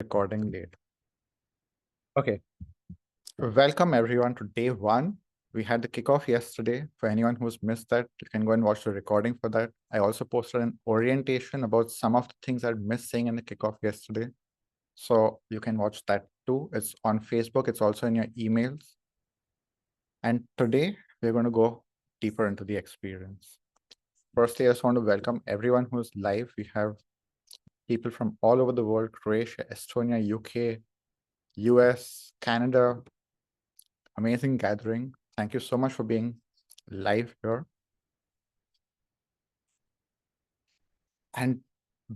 Recording late. Okay. Welcome everyone to day one. We had the kickoff yesterday. For anyone who's missed that, you can go and watch the recording for that. I also posted an orientation about some of the things I missed saying in the kickoff yesterday. So you can watch that too. It's on Facebook. It's also in your emails. And today we're going to go deeper into the experience. Firstly, I just want to welcome everyone who's live. We have people from all over the world: Croatia, Estonia, UK, US, Canada. Amazing gathering. Thank you so much for being live here. And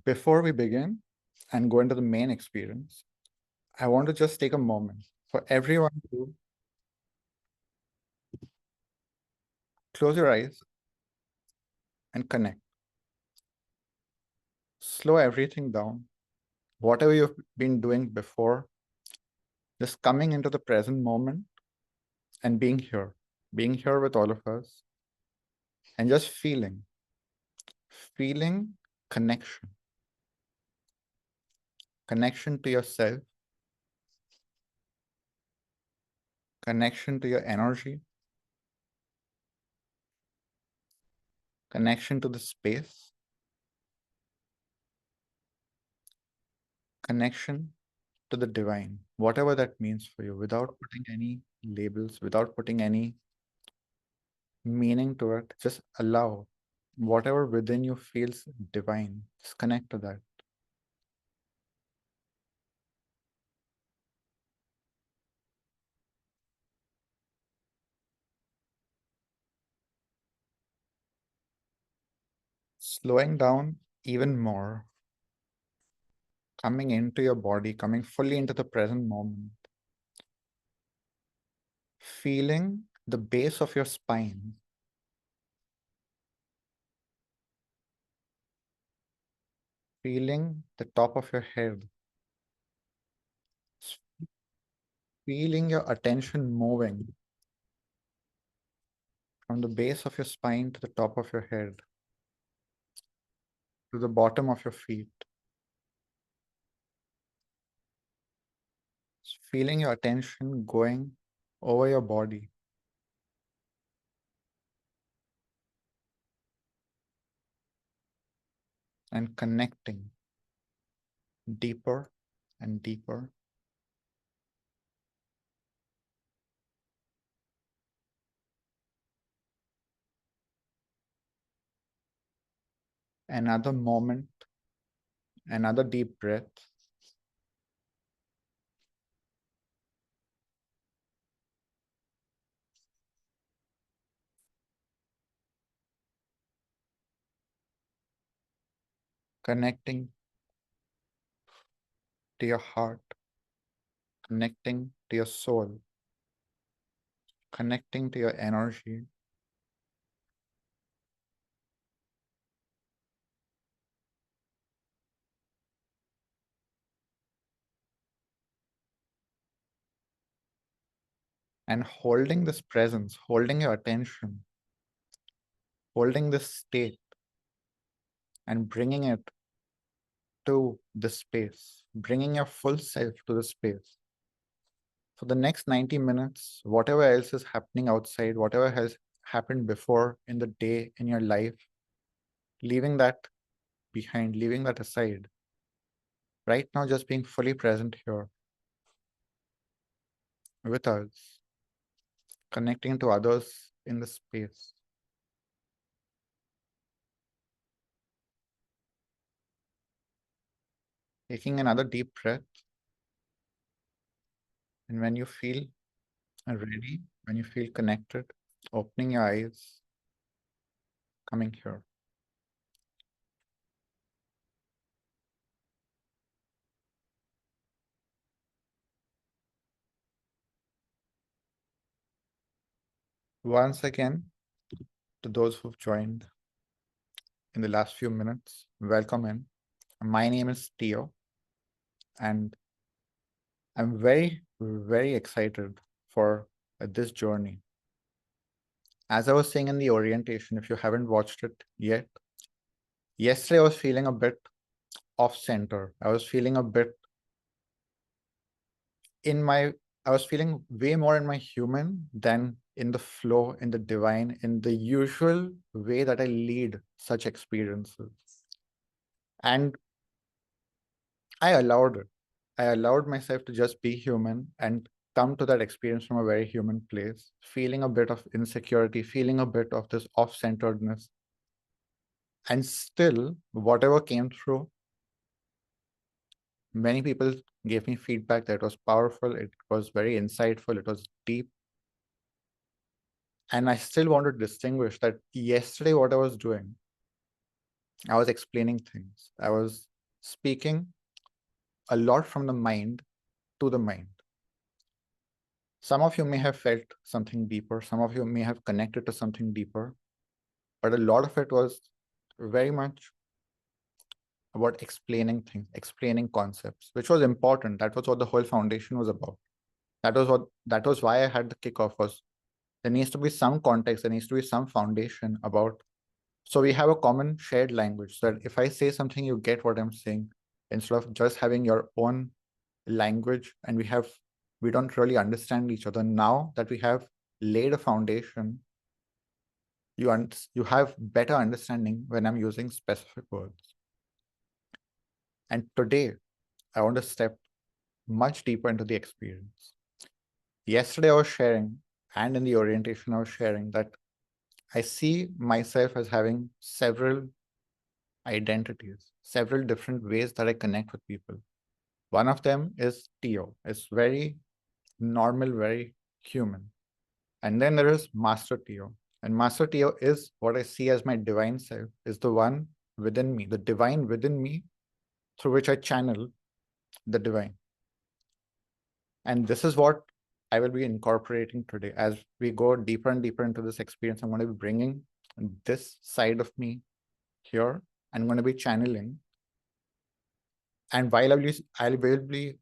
before we begin and go into the main experience, I want to just take a moment for everyone to close your eyes and connect. Slow everything down. Whatever you've been doing before, just coming into the present moment and being here with all of us, and just feeling connection, connection to yourself, connection to your energy, connection to the space, connection to the divine, whatever that means for you, without putting any labels, without putting any meaning to it. Just allow whatever within you feels divine. Just connect to that. Slowing down even more, coming into your body, coming fully into the present moment, feeling the base of your spine, feeling the top of your head, feeling your attention moving from the base of your spine to the top of your head, to the bottom of your feet, feeling your attention going over your body, and connecting deeper and deeper. Another moment, another deep breath. Connecting to your heart, connecting to your soul, connecting to your energy, and holding this presence, holding your attention, holding this state, and bringing it to the space, bringing your full self to the space. For the next 90 minutes, whatever else is happening outside, whatever has happened before in the day, in your life, leaving that behind, leaving that aside. Right now, just being fully present here with us, connecting to others in the space. Taking another deep breath. And when you feel ready, when you feel connected, opening your eyes, coming here. Once again, to those who've joined in the last few minutes, welcome in. My name is Tio, and I'm very, very excited for this journey. As I was saying in the orientation, if you haven't watched it yet, yesterday I was feeling a bit off center. I was feeling a bit I was feeling way more in my human than in the flow, in the divine, in the usual way that I lead such experiences. And I allowed it. I allowed myself to just be human and come to that experience from a very human place, feeling a bit of insecurity, feeling a bit of this off centeredness. And still, whatever came through, many people gave me feedback that it was powerful, it was very insightful, it was deep. And I still want to distinguish that yesterday, what I was doing, I was explaining things. I was speaking a lot from the mind to the mind. Some of you may have felt something deeper. Some of you may have connected to something deeper. But a lot of it was very much about explaining things, explaining concepts, which was important. That was what the whole foundation was about. That was why I had the kickoff was there needs to be some context, there needs to be some foundation about. So we have a common shared language so that if I say something, you get what I'm saying, instead of just having your own language and we don't really understand each other. Now that we have laid a foundation, you have better understanding when I'm using specific words. And today, I want to step much deeper into the experience. Yesterday, I was sharing, and in the orientation, I was sharing that I see myself as having several identities, several different ways that I connect with people. One of them is Tio. It's very normal, very human. And then there is Master Tio. And Master Tio is what I see as my divine self, is the one within me, the divine within me, through which I channel the divine. And this is what I will be incorporating today. As we go deeper and deeper into this experience, I'm going to be bringing this side of me here. I'm going to be channeling. And while I will be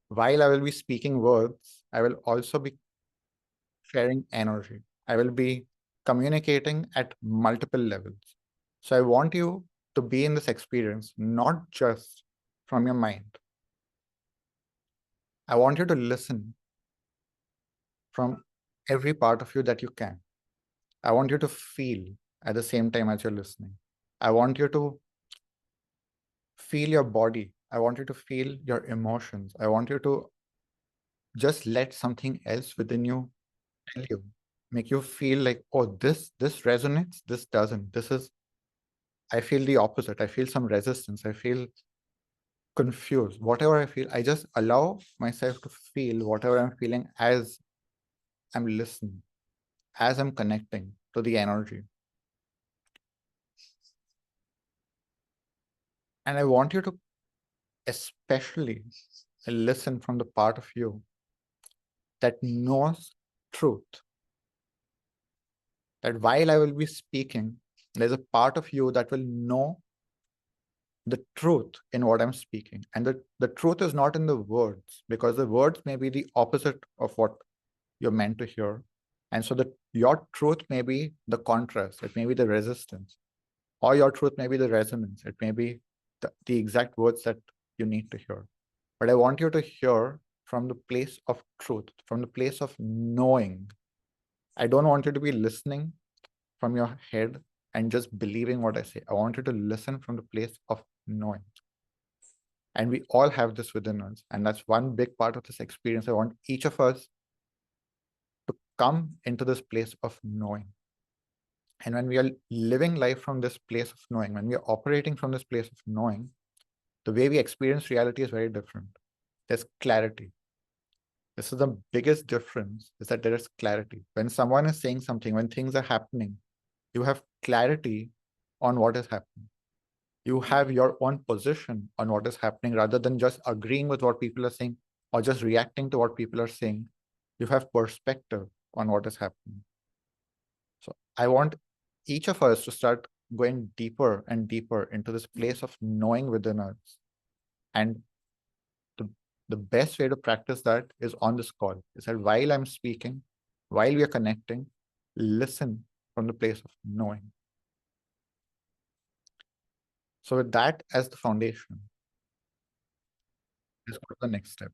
while I will be speaking words, I will also be sharing energy. I will be communicating at multiple levels. So I want you to be in this experience, not just from your mind. I want you to listen from every part of you that you can. I want you to feel at the same time as you're listening. I want you to feel your body. I want you to feel your emotions. I want you to just let something else within you tell you, make you feel like, oh, this resonates, this doesn't. I feel the opposite. I feel some resistance. I feel confused. Whatever I feel, I just allow myself to feel whatever I'm feeling as I'm listening, as I'm connecting to the energy. And I want you to especially listen from the part of you that knows truth. That while I will be speaking, there's a part of you that will know the truth in what I'm speaking. And the truth is not in the words, because the words may be the opposite of what you're meant to hear. And so your truth may be the contrast, it may be the resistance, or your truth may be the resonance, it may be the exact words that you need to hear. But I want you to hear from the place of truth, from the place of knowing. I don't want you to be listening from your head and just believing what I say. I want you to listen from the place of knowing. And we all have this within us. And that's one big part of this experience. I want each of us to come into this place of knowing. And when we are living life from this place of knowing, when we are operating from this place of knowing, the way we experience reality is very different. There's clarity. This is the biggest difference, is that there is clarity. When someone is saying something, when things are happening, you have clarity on what is happening. You have your own position on what is happening rather than just agreeing with what people are saying or just reacting to what people are saying. You have perspective on what is happening. So I want each of us to start going deeper and deeper into this place of knowing within us. And the best way to practice that is on this call. Is that while I'm speaking, while we are connecting, listen from the place of knowing. So with that as the foundation, let's go to the next step.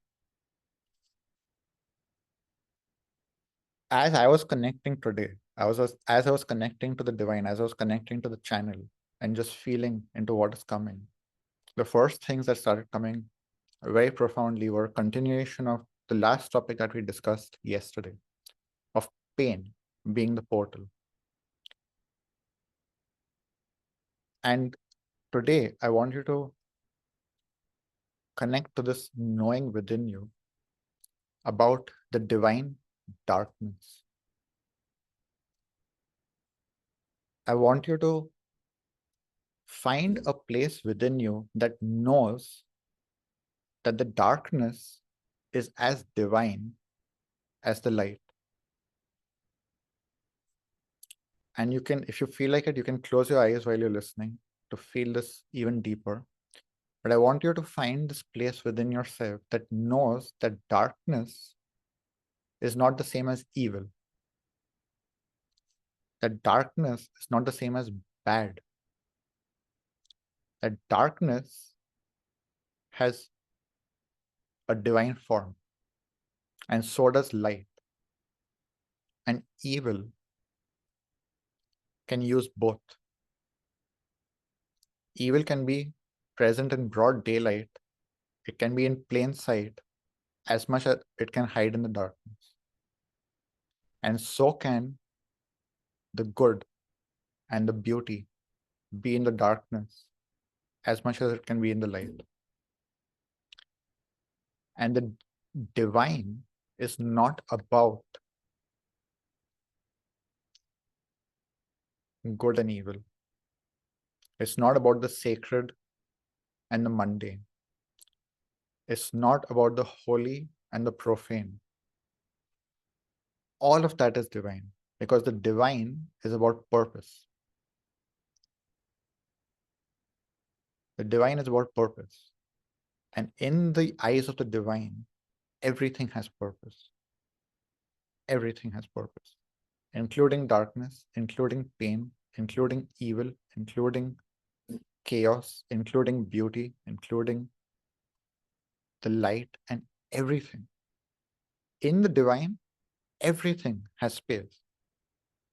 as I was connecting today, as I was connecting to the divine, as I was connecting to the channel and just feeling into what is coming, the first things that started coming very profoundly were continuation of the last topic that we discussed yesterday, of pain being the portal. And today I want you to connect to this knowing within you about the divine darkness. I want you to find a place within you that knows that the darkness is as divine as the light. And you can, if you feel like it, you can close your eyes while you're listening to feel this even deeper. But I want you to find this place within yourself that knows that darkness is not the same as evil. That darkness is not the same as bad. That darkness has a divine form, and so does light. And evil can use both. Evil can be present in broad daylight, it can be in plain sight, as much as it can hide in the darkness. And so can the good and the beauty be in the darkness as much as it can be in the light. And the divine is not about good and evil. It's not about the sacred and the mundane. It's not about the holy and the profane. All of that is divine because the divine is about purpose. The divine is about purpose. And in the eyes of the divine, everything has purpose. Everything has purpose, including darkness, including pain, including evil, including chaos, including beauty, including the light, and everything. In the divine, everything has space.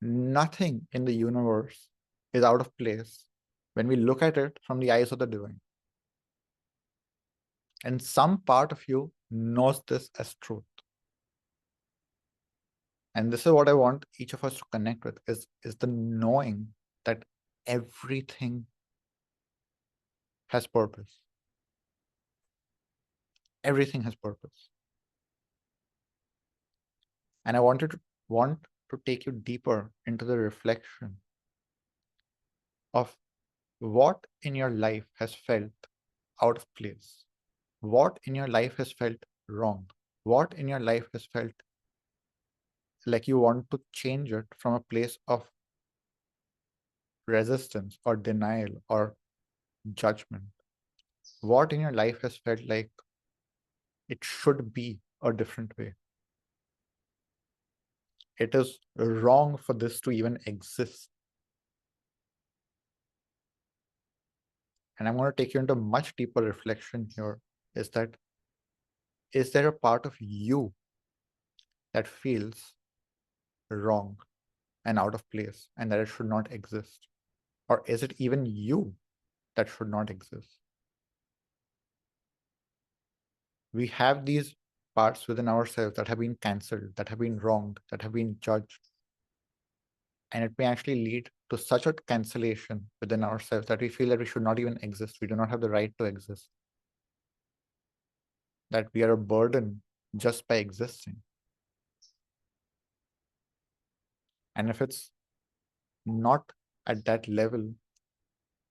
Nothing in the universe is out of place when we look at it from the eyes of the divine. And some part of you knows this as truth. And this is what I want each of us to connect with, is the knowing that everything has purpose. Everything has purpose. And I want to take you deeper into the reflection of what in your life has felt out of place. What in your life has felt wrong? What in your life has felt like you want to change it from a place of resistance or denial or judgment? What in your life has felt like it should be a different way? It is wrong for this to even exist. And I'm going to take you into much deeper reflection here, is there a part of you that feels wrong and out of place and that it should not exist? Or is it even you that should not exist? We have these parts within ourselves that have been cancelled, that have been wronged, that have been judged. And it may actually lead to such a cancellation within ourselves that we feel that we should not even exist. We do not have the right to exist. That we are a burden just by existing. And if it's not at that level,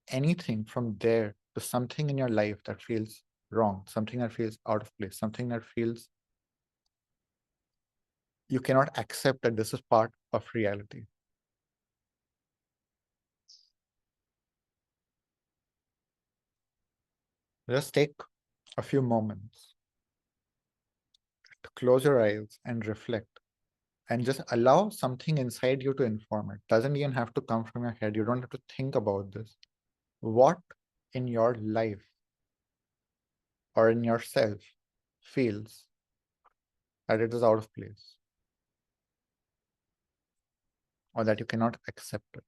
anything from there to something in your life that feels wrong, something that feels out of place, something that feels you cannot accept that this is part of reality. Just take a few moments to close your eyes and reflect and just allow something inside you to inform it. Doesn't even have to come from your head. You don't have to think about this. What in your life or in yourself feels that it is out of place? or that you cannot accept it?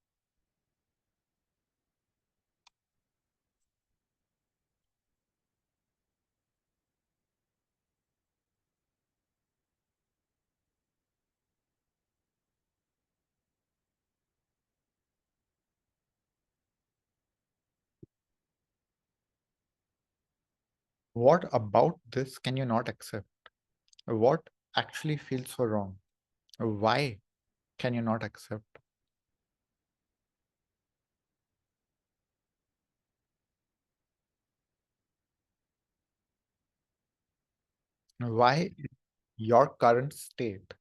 What about this can you not accept? What actually feels so wrong? Why can you not accept? Why your current state?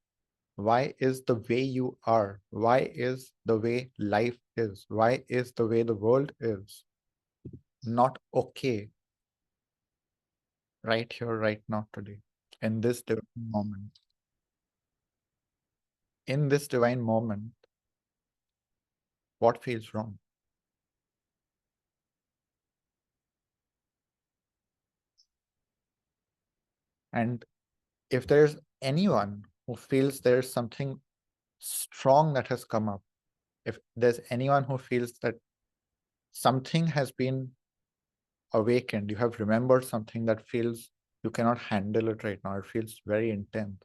Why is the way you are? Why is the way life is? Why is the way the world is not okay right here, right now, today, in this divine moment? In this divine moment, what feels wrong? And if there's anyone who feels there's something strong that has come up, if there's anyone who feels that something has been awakened, you have remembered something that feels you cannot handle it right now, it feels very intense,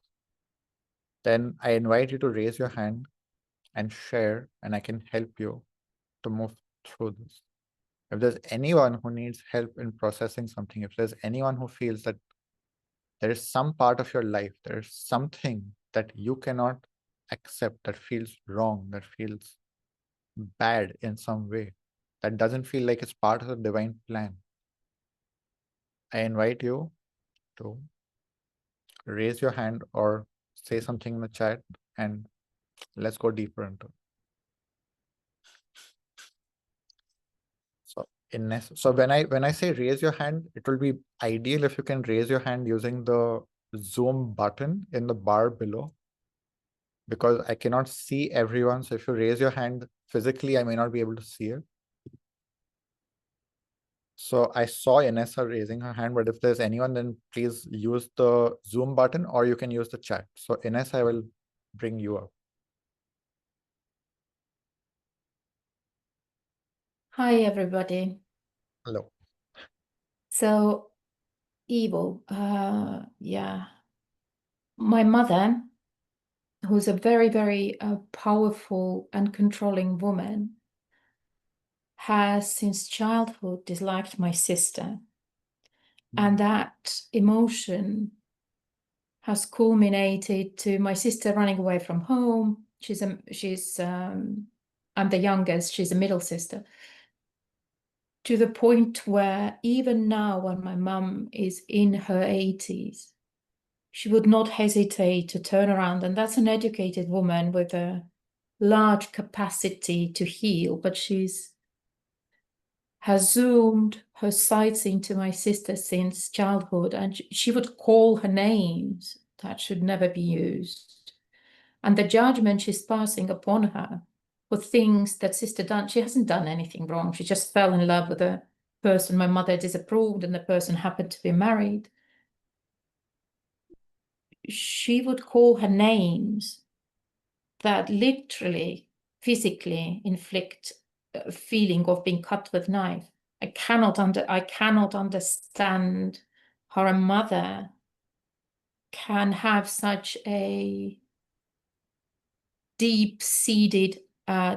then I invite you to raise your hand and share, and I can help you to move through this. If there's anyone who needs help in processing something, if there's anyone who feels that there is some part of your life, there's something that you cannot accept, that feels wrong, that feels bad in some way, that doesn't feel like it's part of the divine plan, I invite you to raise your hand or say something in the chat, and let's go deeper into it. So when I say raise your hand, it will be ideal if you can raise your hand using the Zoom button in the bar below, because I cannot see everyone. So if you raise your hand physically, I may not be able to see it. So I saw Inessa raising her hand, but if there's anyone, then please use the Zoom button or you can use the chat. So Inessa, I will bring you up. Hi, everybody. Hello. So, evil. Yeah. My mother, who's a very, very powerful and controlling woman, has since childhood disliked my sister. And that emotion has culminated to my sister running away from home. I'm the youngest, she's a middle sister. To the point where even now, when my mum is in her 80s, she would not hesitate to turn around. And that's an educated woman with a large capacity to heal, but has zoomed her sights into my sister since childhood, and she would call her names that should never be used. And the judgment she's passing upon her for things that sister done, she hasn't done anything wrong. She just fell in love with a person my mother disapproved, and the person happened to be married. She would call her names that literally, physically inflict a feeling of being cut with knife. I cannot understand how a mother can have such a deep-seated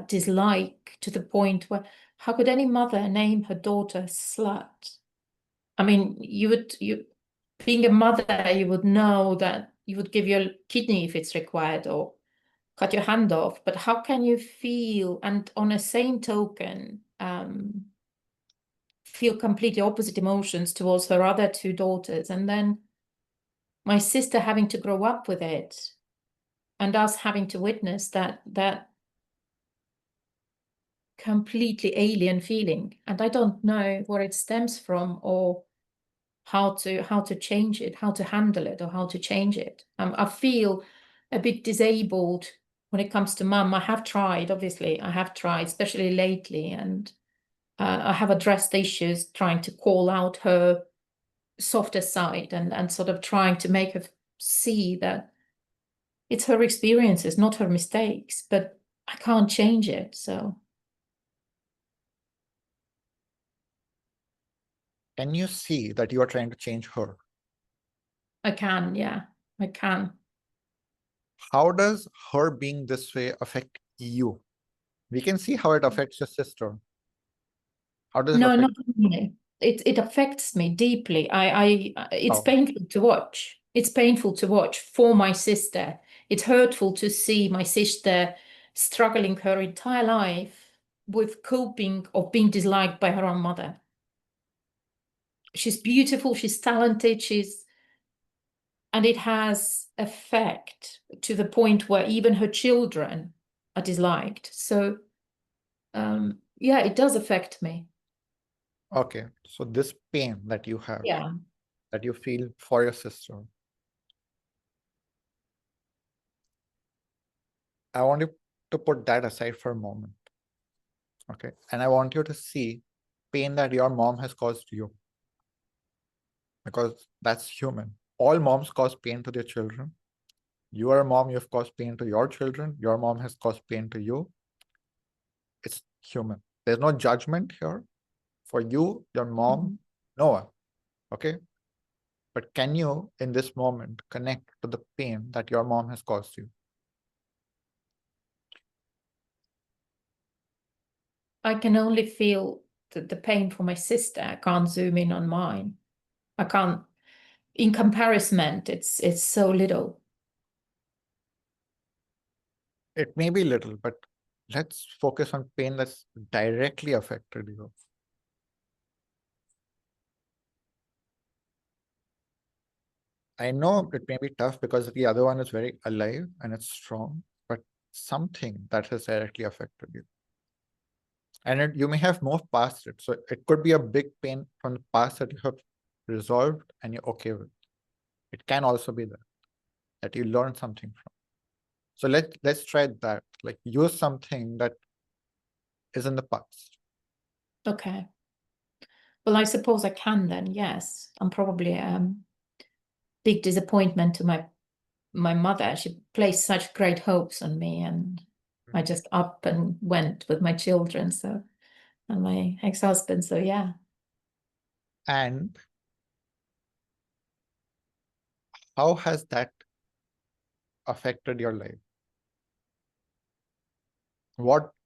dislike to the point where, how could any mother name her daughter slut? I mean, being a mother, you would know that you would give your kidney if it's required, or cut your hand off. But how can you feel, and on a same token, feel completely opposite emotions towards her other two daughters? And then my sister having to grow up with it, and us having to witness that completely alien feeling. And I don't know where it stems from, or how to change it, how to handle it, or how to change it. I feel a bit disabled when it comes to mum. I have tried, obviously, especially lately, and I have addressed the issues, trying to call out her softer side, and sort of trying to make her see that it's her experiences, not her mistakes. But I can't change it. So Can you see that you are trying to change her? I can, yeah, I can. How does her being this way affect you? We can see how it affects your sister. How does it No, not affect? only. It affects me deeply. It's How? painful to watch. It's painful to watch for my sister. It's hurtful to see my sister struggling her entire life with coping of being disliked by her own mother. She's beautiful, she's talented, and it has effect to the point where even her children are disliked. So yeah, it does affect me. Okay, so this pain that you have, Yeah. that you feel for your sister, I want you to put that aside for a moment. Okay, and I want you to see pain that your mom has caused you, because that's human. All moms cause pain to their children. You are a mom, you've caused pain to your children. Your mom has caused pain to you. It's human. There's no judgment here for you, your mom, Mhm. no one. Okay, but can you, in this moment, connect to the pain that your mom has caused you? I can only feel the pain for my sister. I can't zoom in on mine. I can't, in comparison, it's so little. It may be little, but let's focus on pain that's directly affected you. I know it may be tough because the other one is very alive and it's strong, but something that has directly affected you. And you may have moved past it. So it could be a big pain from the past that you have resolved and you're okay with. It can also be that you learned something from. So let's try that. Like use something that is in the past. Okay. Well, I suppose I can then, yes. I'm probably big disappointment to my mother. She placed such great hopes on me, and I just up and went with my children, so and my ex-husband. So yeah. And how has that affected your life?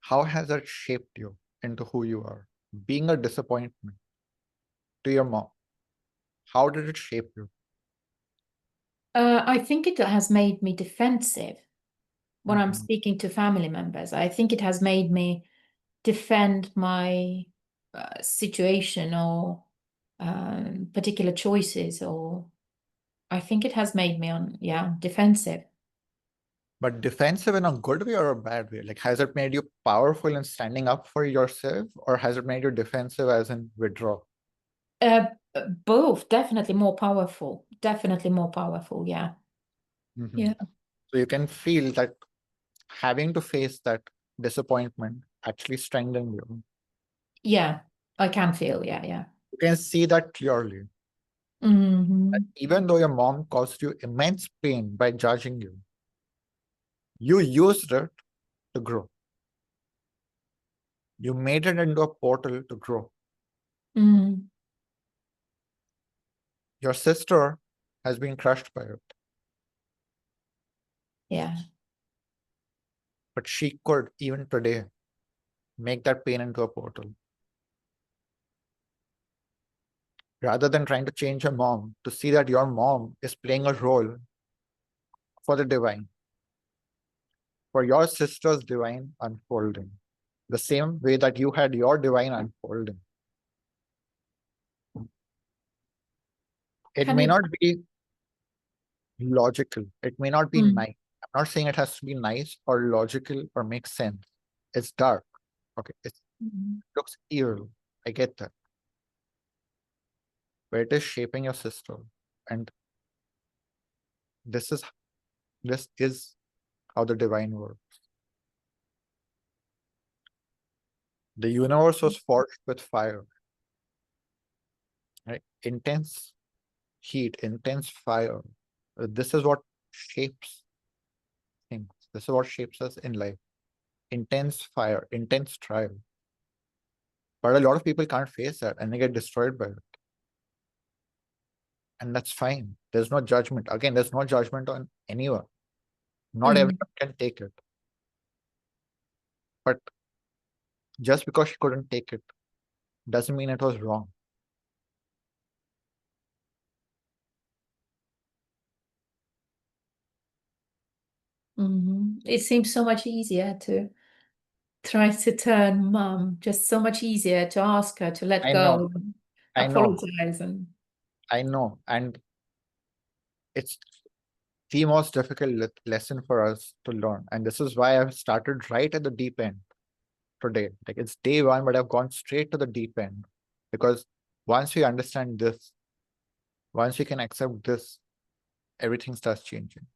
How has that shaped you into who you are? Being a disappointment to your mom, how did it shape you? I think it has made me defensive when I'm Mhm. speaking to family members. I think it has made me defend my situation or particular choices, or I think it has made me defensive. But defensive in a good way or a bad way? Like, has it made you powerful in standing up for yourself, or has it made you defensive as in withdraw? Uh, Both, definitely more powerful. Definitely more powerful. Yeah. Mhm. Yeah. So you can feel that having to face that disappointment actually strengthened you. Yeah. I can feel. Yeah. Yeah. You can see that clearly. That Hmm. even though your mom caused you immense pain by judging you used it to grow. You made it into a portal to grow. Mm. Your sister has been crushed by it, Yeah. but she could, even today, make that pain into a portal. Rather than trying to change your mom, to see that your mom is playing a role for the divine, for your sister's divine unfolding, the same way that you had your divine unfolding. It Can may you? not be logical, it may not be Mm. nice. I'm not saying it has to be nice or logical or make sense. It's dark. Okay, it Mm. looks evil. I get that. But it is shaping your sister. And this is this is how the divine works. The universe was forged with fire, right? Intense heat, intense fire. This is what shapes things. This is what shapes us in life. intense fire, intense trial. But a lot of people can't face that and they get destroyed by it. And that's fine. There's no judgment. Again, there's no judgment on anyone. Not everyone can take it. But just because she couldn't take it doesn't mean it was wrong. It seems so much easier to try to turn mum, just so much easier to ask her to let I go know. and I know. apologize. And I know. And it's the most difficult lesson for us to learn. And this is why I've started right at the deep end today. Like it's day one, but I've gone straight to the deep end. Because once we understand this, once we can accept this, everything starts changing.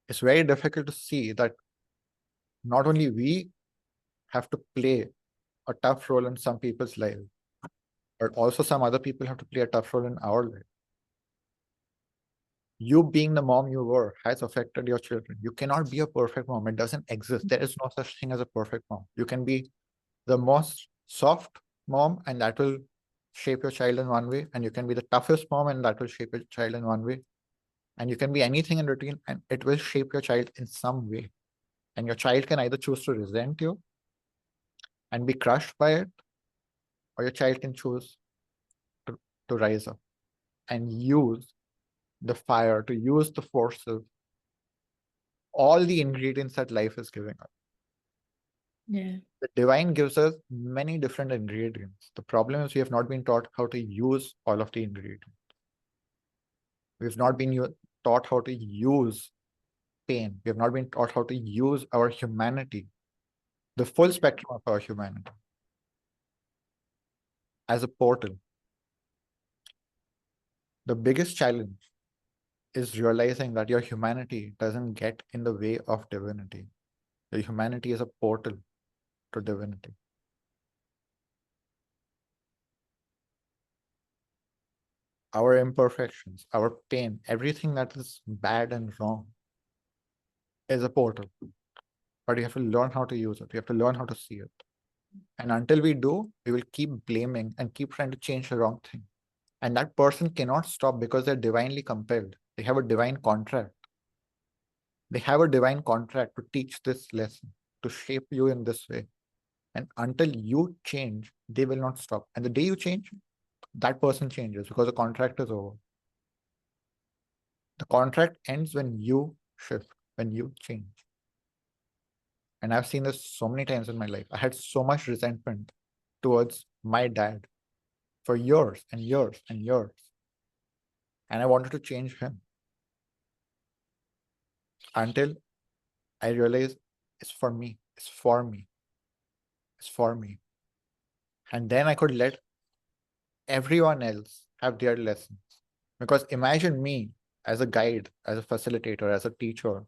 It's very difficult to see that not only we have to play a tough role in some people's life, but also some other people have to play a tough role in our life. You being the mom you were has affected your children. You cannot be a perfect mom. It doesn't exist. There is no such thing as a perfect mom. You can be the most soft mom, and that will shape your child in one way. And you can be the toughest mom, and that will shape your child in one way. And you can be anything in between, and it will shape your child in some way. And your child can either choose to resent you and be crushed by it, or your child can choose to rise up and use the fire, to use the forces, all the ingredients that life is giving us. yeah, The divine gives us many different ingredients. The problem is we have not been taught how to use all of the ingredients. We've not been taught how to use pain. We have not been taught how to use our humanity, the full spectrum of our humanity, as a portal. The biggest challenge is realizing that your humanity doesn't get in the way of divinity. Your humanity is a portal to divinity. Our imperfections, our pain, everything that is bad and wrong is a portal. But you have to learn how to use it. You have to learn how to see it. And until we do, we will keep blaming and keep trying to change the wrong thing. And that person cannot stop because they're divinely compelled. They have a divine contract. They have a divine contract to teach this lesson, to shape you in this way. And until you change, they will not stop. And the day you change, that person changes because the contract is over. The contract ends when you shift, when you change. And I've seen this so many times in my life. I had so much resentment towards my dad for years and years and years. And I wanted to change him until I realized it's for me, it's for me, it's for me. And then I could let everyone else have their lessons. Because imagine me as a guide, as a facilitator, as a teacher,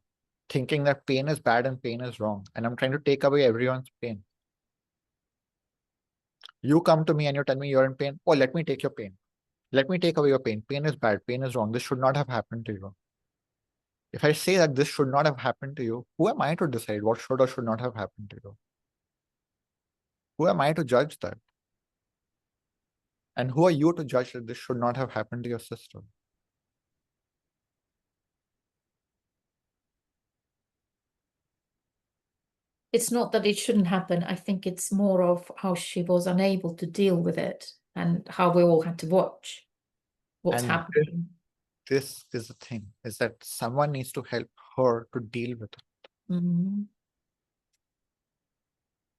thinking that pain is bad and pain is wrong. And I'm trying to take away everyone's pain. You come to me and you tell me you're in pain. Oh, let me take your pain. Let me take away your pain. Pain is bad. Pain is wrong. This should not have happened to you. If I say that this should not have happened to you, who am I to decide what should or should not have happened to you? Who am I to judge that? And who are you to judge that this should not have happened to your sister? it's not that it shouldn't happen. I think it's more of how she was unable to deal with it and how we all had to watch what's And happening. this is the thing, is that someone needs to help her to deal with it.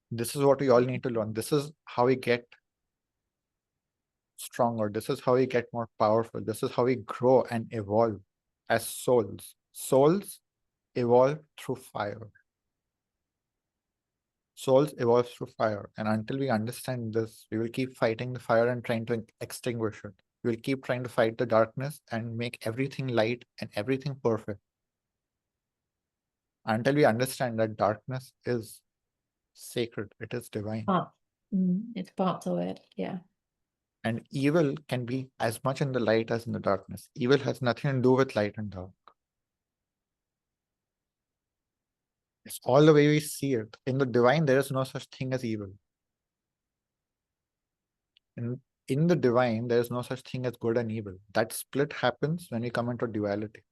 This is what we all need to learn. This is how we get stronger. This is how we get more powerful. This is how we grow and evolve as souls. Souls evolve through fire. Souls evolve through fire. And until we understand this, we will keep fighting the fire and trying to extinguish it. We will keep trying to fight the darkness and make everything light and everything perfect. Until we understand that darkness is sacred, it is divine. It's part of it, yeah. And evil can be as much in the light as in the darkness. Evil has nothing to do with light and dark. It's all the way we see it. In the divine, there is no such thing as evil. In the divine, there is no such thing as good and evil. That split happens when we come into duality.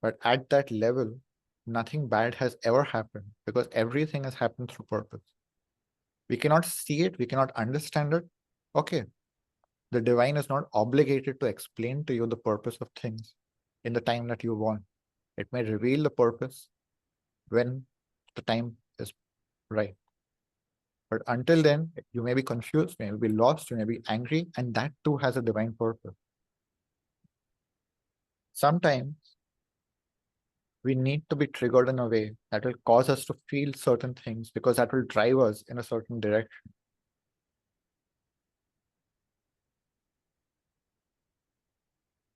But at that level, nothing bad has ever happened because everything has happened through purpose. We cannot see it, we cannot understand it. Okay, the divine is not obligated to explain to you the purpose of things in the time that you want. It may reveal the purpose when the time is right. But until then, you may be confused, you may be lost, you may be angry, and that too has a divine purpose. Sometimes we need to be triggered in a way that will cause us to feel certain things because that will drive us in a certain direction.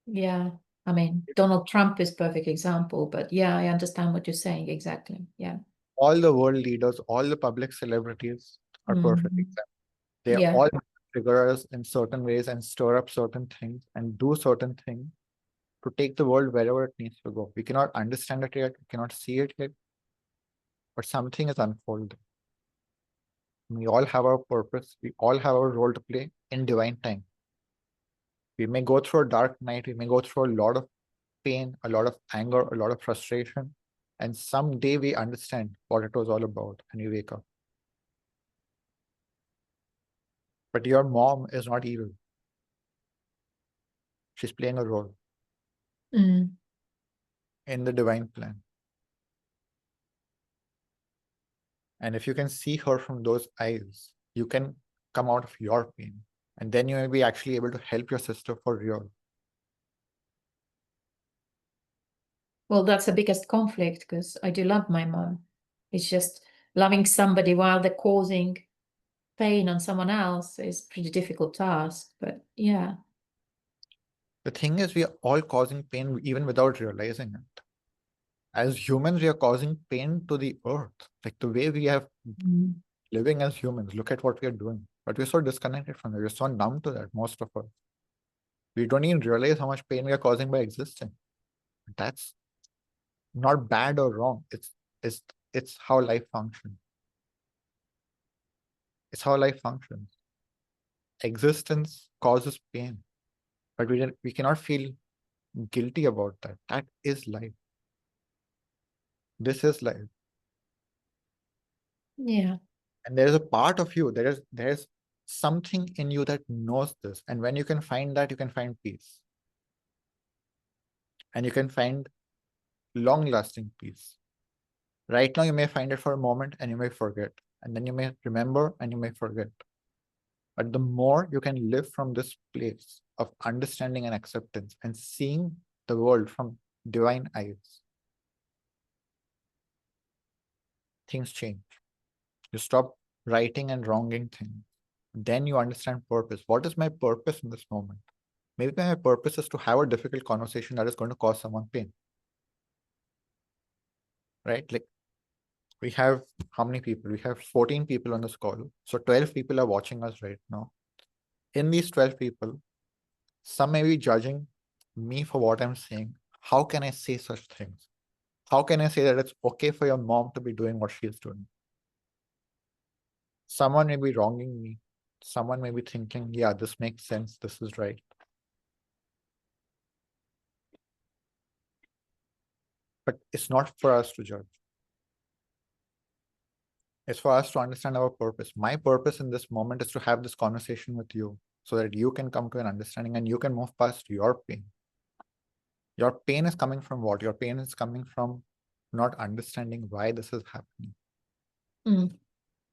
Yeah. I mean, Donald Trump is perfect example, but yeah, I understand what you're saying exactly. Yeah. All the world leaders, all the public celebrities are perfect examples. They Yeah. all trigger us in certain ways and stir up certain things and do certain things to take the world wherever it needs to go. We cannot understand it yet, we cannot see it yet, but something is unfolding. We all have our purpose, we all have our role to play in divine time. We may go through a dark night, we may go through a lot of pain, a lot of anger, a lot of frustration, and someday we understand what it was all about and we wake up. But your mom is not evil. She's playing a role in the divine plan. And if you can see her from those eyes, you can come out of your pain. And then you may be actually able to help your sister for real. Well, that's the biggest conflict because I do love my mom. It's just loving somebody while they're causing pain on someone else is a pretty difficult task. But yeah. The thing is, we are all causing pain even without realizing it. As humans, we are causing pain to the earth. Like the way we have living as humans, look at what we are doing. But we're so disconnected from it. We're so numb to that, most of us. We don't even realize how much pain we are causing by existing. That's not bad or wrong. It's how life functions. It's how life functions. Existence causes pain, but we cannot feel guilty about that. That is life. This is life. Yeah. And there is a part of you, there's something in you that knows this. And when you can find that, you can find peace. And you can find long-lasting peace. Right now, you may find it for a moment and you may forget. And then you may remember and you may forget. But the more you can live from this place of understanding and acceptance and seeing the world from divine eyes, things change. You stop righting and wronging things. Then you understand purpose. What is my purpose in this moment? Maybe my purpose is to have a difficult conversation that is going to cause someone pain. Right? Like we have how many people? We have 14 people on this call. So 12 people are watching us right now. In these 12 people, some may be judging me for what I'm saying. How can I say such things? How can I say that it's okay for your mom to be doing what she is doing? Someone may be wronging me. Someone may be thinking, yeah, this makes sense. This is right. But it's not for us to judge. It's for us to understand our purpose. My purpose in this moment is to have this conversation with you so that you can come to an understanding and you can move past your pain. Your pain is coming from what? Your pain is coming from not understanding why this is happening.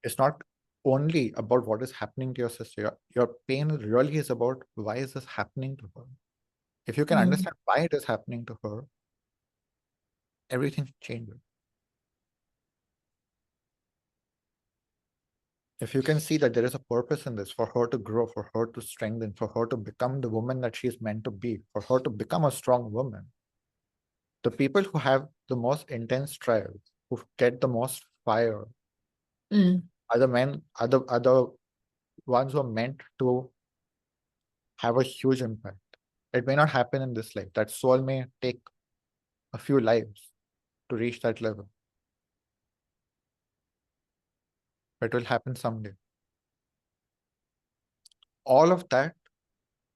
It's not only about what is happening to your sister. Your pain really is about why is this happening to her. If you can understand why it is happening to her, everything changes. If you can see that there is a purpose in this for her to grow, for her to strengthen, for her to become the woman that she is meant to be, for her to become a strong woman, the people who have the most intense trials, who get the most fire, are the men, are the ones who are meant to have a huge impact. It may not happen in this life. That soul may take a few lives to reach that level. It will happen someday. All of that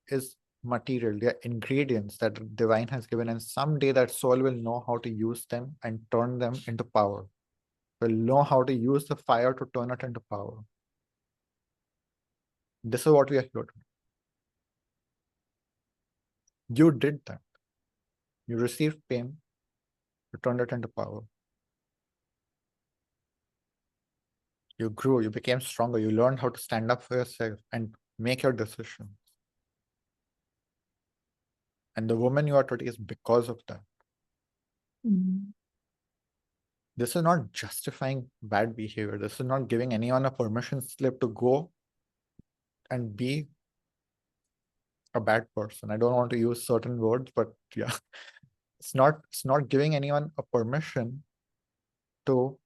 is material. They are ingredients that the divine has given, and someday that soul will know how to use them and turn them into power. Will know how to use the fire to turn it into power. This is what we are here to do. You did that. You received pain, you turned it into power. You grew, you became stronger, you learned how to stand up for yourself and make your decisions. And the woman you are today is because of that. Mm. This is not justifying bad behavior. This is not giving anyone a permission slip to go and be a bad person. I don't want to use certain words, but yeah, it's not giving anyone a permission to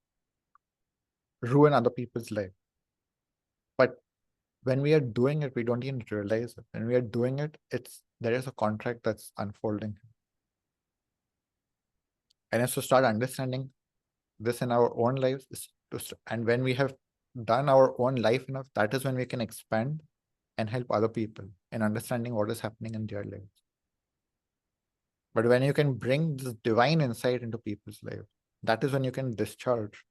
ruin other people's life. But when we are doing it, we don't even realize it. When we are doing it, there is a contract that's unfolding. And it's to start understanding this in our own lives. And when we have done our own life enough, that is when we can expand and help other people in understanding what is happening in their lives. But when you can bring this divine insight into people's lives, that is when you can discharge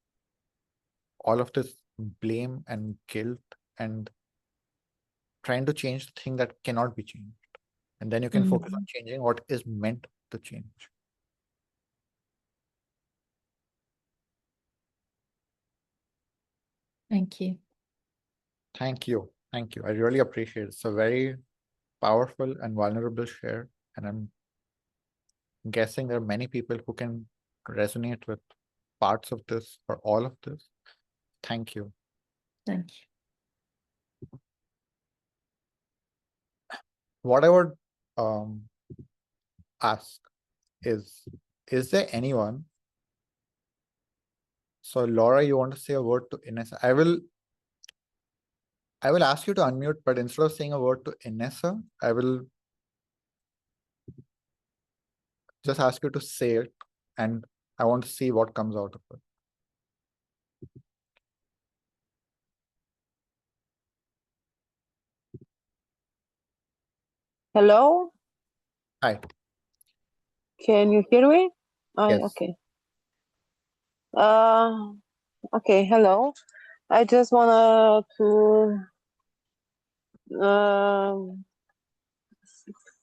all of this blame and guilt and trying to change the thing that cannot be changed. And then you can focus on changing what is meant to change. Thank you. Thank you. Thank you. I really appreciate it. It's a very powerful and vulnerable share. And I'm guessing there are many people who can resonate with parts of this or all of this. Thank you. Thank you. What I would ask is there anyone? So Laura, you want to say a word to Inessa? I will ask you to unmute, but instead of saying a word to Inessa, I will just ask you to say it, and I want to see what comes out of it. Hello? Hi. Can you hear me? Yes. Okay. Okay, hello. I just wanted to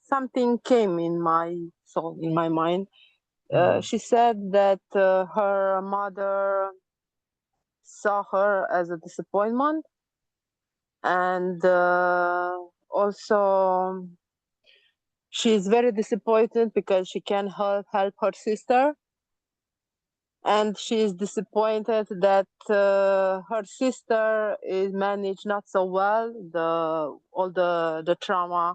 something came in my soul, in my mind. She said that her mother saw her as a disappointment, and also she's very disappointed because she can't help her sister, and she is disappointed that her sister is managed not so well all the trauma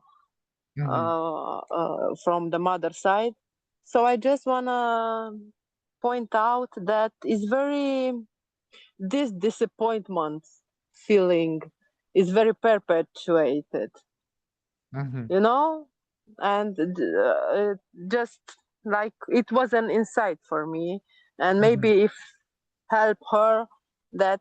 from the mother side. So I just want to point out that it's very, this disappointment feeling is very perpetuated, you know, and just like it was an insight for me, and maybe if help her that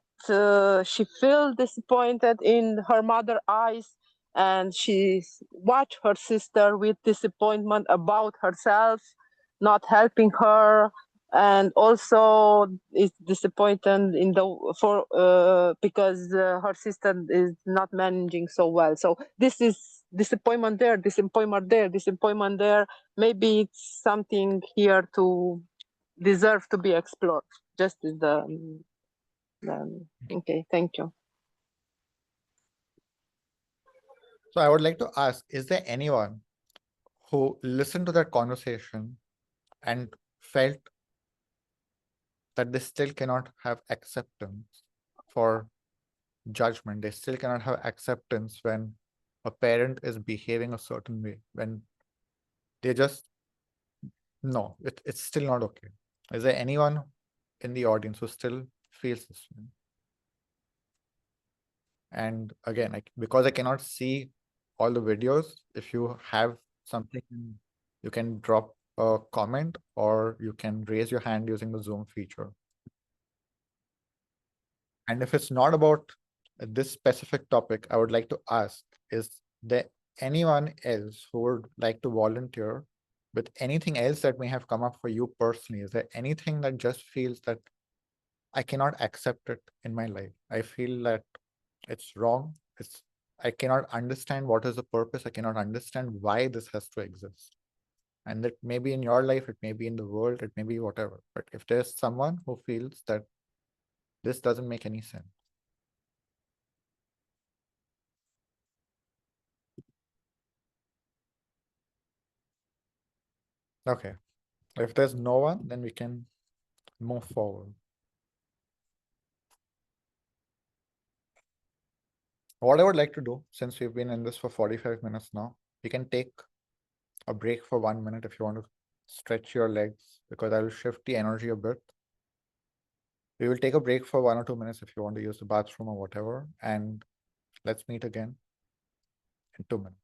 she feel disappointed in her mother eyes, and she watch her sister with disappointment about herself, not helping her, and also is disappointed in the for because her sister is not managing so well. So this is disappointment there, disappointment there, disappointment there. Maybe it's something here to deserve to be explored. Just the okay, thank you. So I would like to ask, is there anyone who listened to that conversation and felt that they still cannot have acceptance for judgment? They still cannot have acceptance when a parent is behaving a certain way, when they just, no, it's still not okay. Is there anyone in the audience who still feels this way? And again, because I cannot see all the videos, if you have something, you can drop a comment or you can raise your hand using the Zoom feature. And if it's not about this specific topic, I would like to ask, is there anyone else who would like to volunteer with anything else that may have come up for you personally? Is there anything that just feels that I cannot accept it in my life? I feel that it's wrong. I cannot understand what is the purpose. I cannot understand why this has to exist. And that may be in your life, it may be in the world, it may be whatever. But if there's someone who feels that this doesn't make any sense. Okay. If there's no one, then we can move forward. What I would like to do, since we've been in this for 45 minutes now, we can take a break for 1 minute if you want to stretch your legs, because I will shift the energy a bit. We will take a break for 1 or 2 minutes if you want to use the bathroom or whatever, and let's meet again in 2 minutes.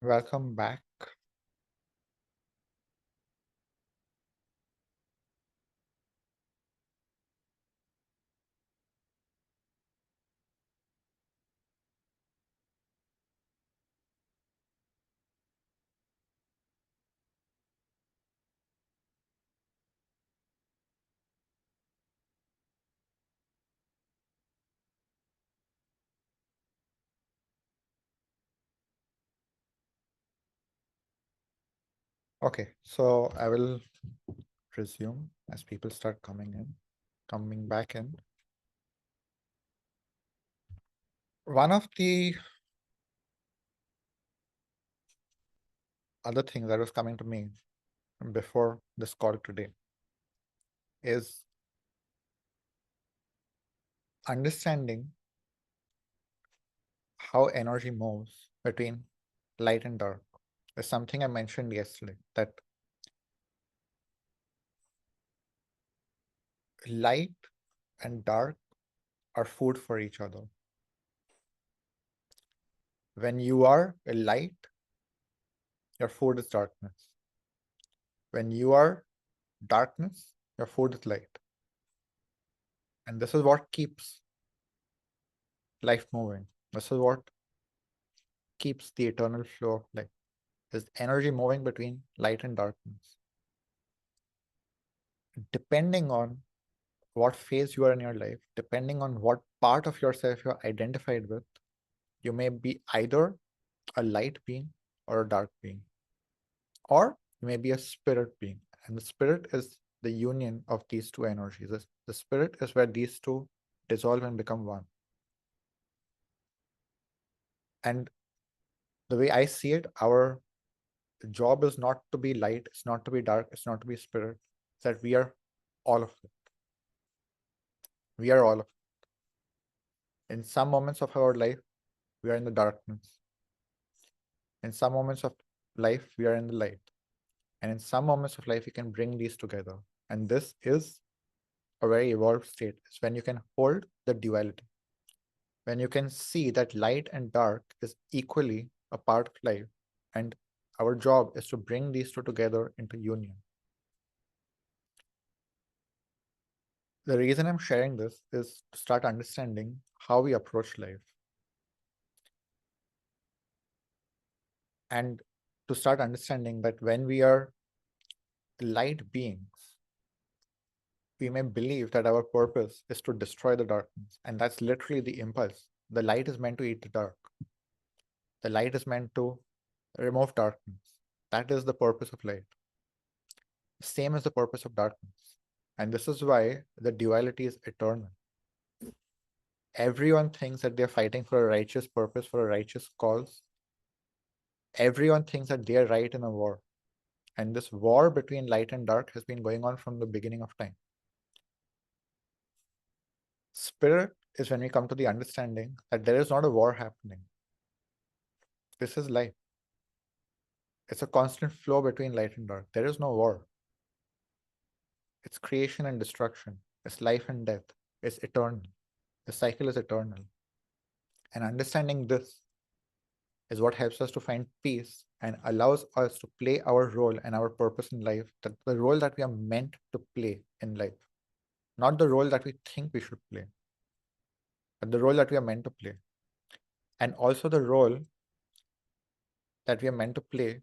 Welcome back. Okay, so I will resume as people start coming back in. One of the other things that was coming to me before this call today is understanding how energy moves between light and dark. Is something I mentioned yesterday, that light and dark are food for each other. When you are a light, your food is darkness. When you are darkness, your food is light. And this is what keeps life moving. This is what keeps the eternal flow of life. Is energy moving between light and darkness. Depending on what phase you are in your life, depending on what part of yourself you're identified with, you may be either a light being or a dark being. Or you may be a spirit being. And the spirit is the union of these two energies. The spirit is where these two dissolve and become one. And the way I see it, our job is not to be light, it's not to be dark, it's not to be spirit. It's that we are all of it. We are all of it. In some moments of our life, we are in the darkness. In some moments of life, we are in the light. And in some moments of life, you can bring these together. And this is a very evolved state. It's when you can hold the duality. When you can see that light and dark is equally a part of life. And our job is to bring these two together into union. The reason I'm sharing this is to start understanding how we approach life. And to start understanding that when we are light beings, we may believe that our purpose is to destroy the darkness. And that's literally the impulse. The light is meant to eat the dark. The light is meant to remove darkness. That is the purpose of light. Same as the purpose of darkness. And this is why the duality is eternal. Everyone thinks that they're fighting for a righteous purpose, for a righteous cause. Everyone thinks that they're right in a war. And this war between light and dark has been going on from the beginning of time. Spirit is when we come to the understanding that there is not a war happening. This is life. It's a constant flow between light and dark. There is no war. It's creation and destruction. It's life and death. It's eternal. The cycle is eternal. And understanding this is what helps us to find peace and allows us to play our role and our purpose in life, that the role that we are meant to play in life, not the role that we think we should play, but the role that we are meant to play. And also the role that we are meant to play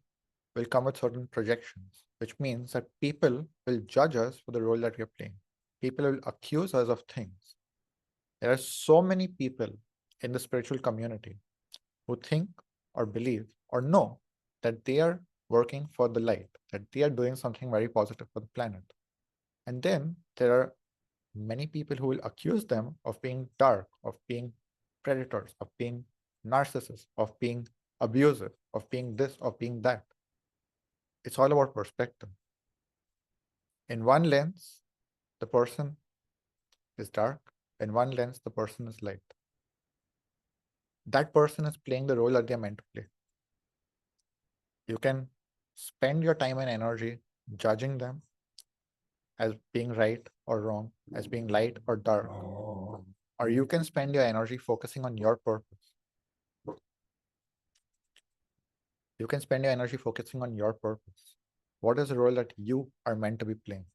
will come with certain projections, which means that people will judge us for the role that we are playing. People will accuse us of things. There are so many people in the spiritual community who think or believe or know that they are working for the light, that they are doing something very positive for the planet. And then there are many people who will accuse them of being dark, of being predators, of being narcissists, of being abusive, of being this, of being that. It's all about perspective. In one lens, the person is dark. In one lens, the person is light. That person is playing the role that they're meant to play. You can spend your time and energy judging them as being right or wrong, as being light or dark. Or you can spend your energy focusing on your purpose. You can spend your energy focusing on your purpose. What is the role that you are meant to be playing?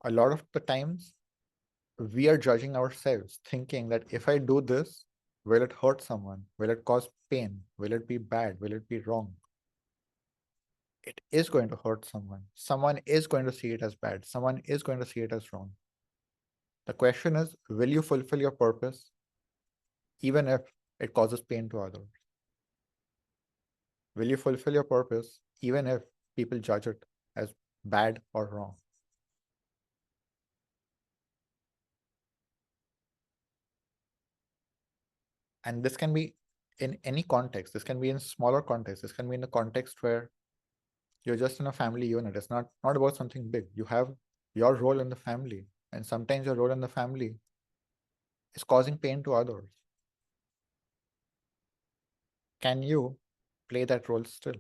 A lot of the times, we are judging ourselves, thinking that if I do this, will it hurt someone? Will it cause pain? Will it be bad? Will it be wrong? It is going to hurt someone. Someone is going to see it as bad. Someone is going to see it as wrong. The question is, will you fulfill your purpose even if it causes pain to others? Will you fulfill your purpose even if people judge it as bad or wrong? And this can be in any context. This can be in smaller context. This can be in the context where you're just in a family unit. It's not about something big. You have your role in the family. And sometimes your role in the family is causing pain to others. Can you play that role still?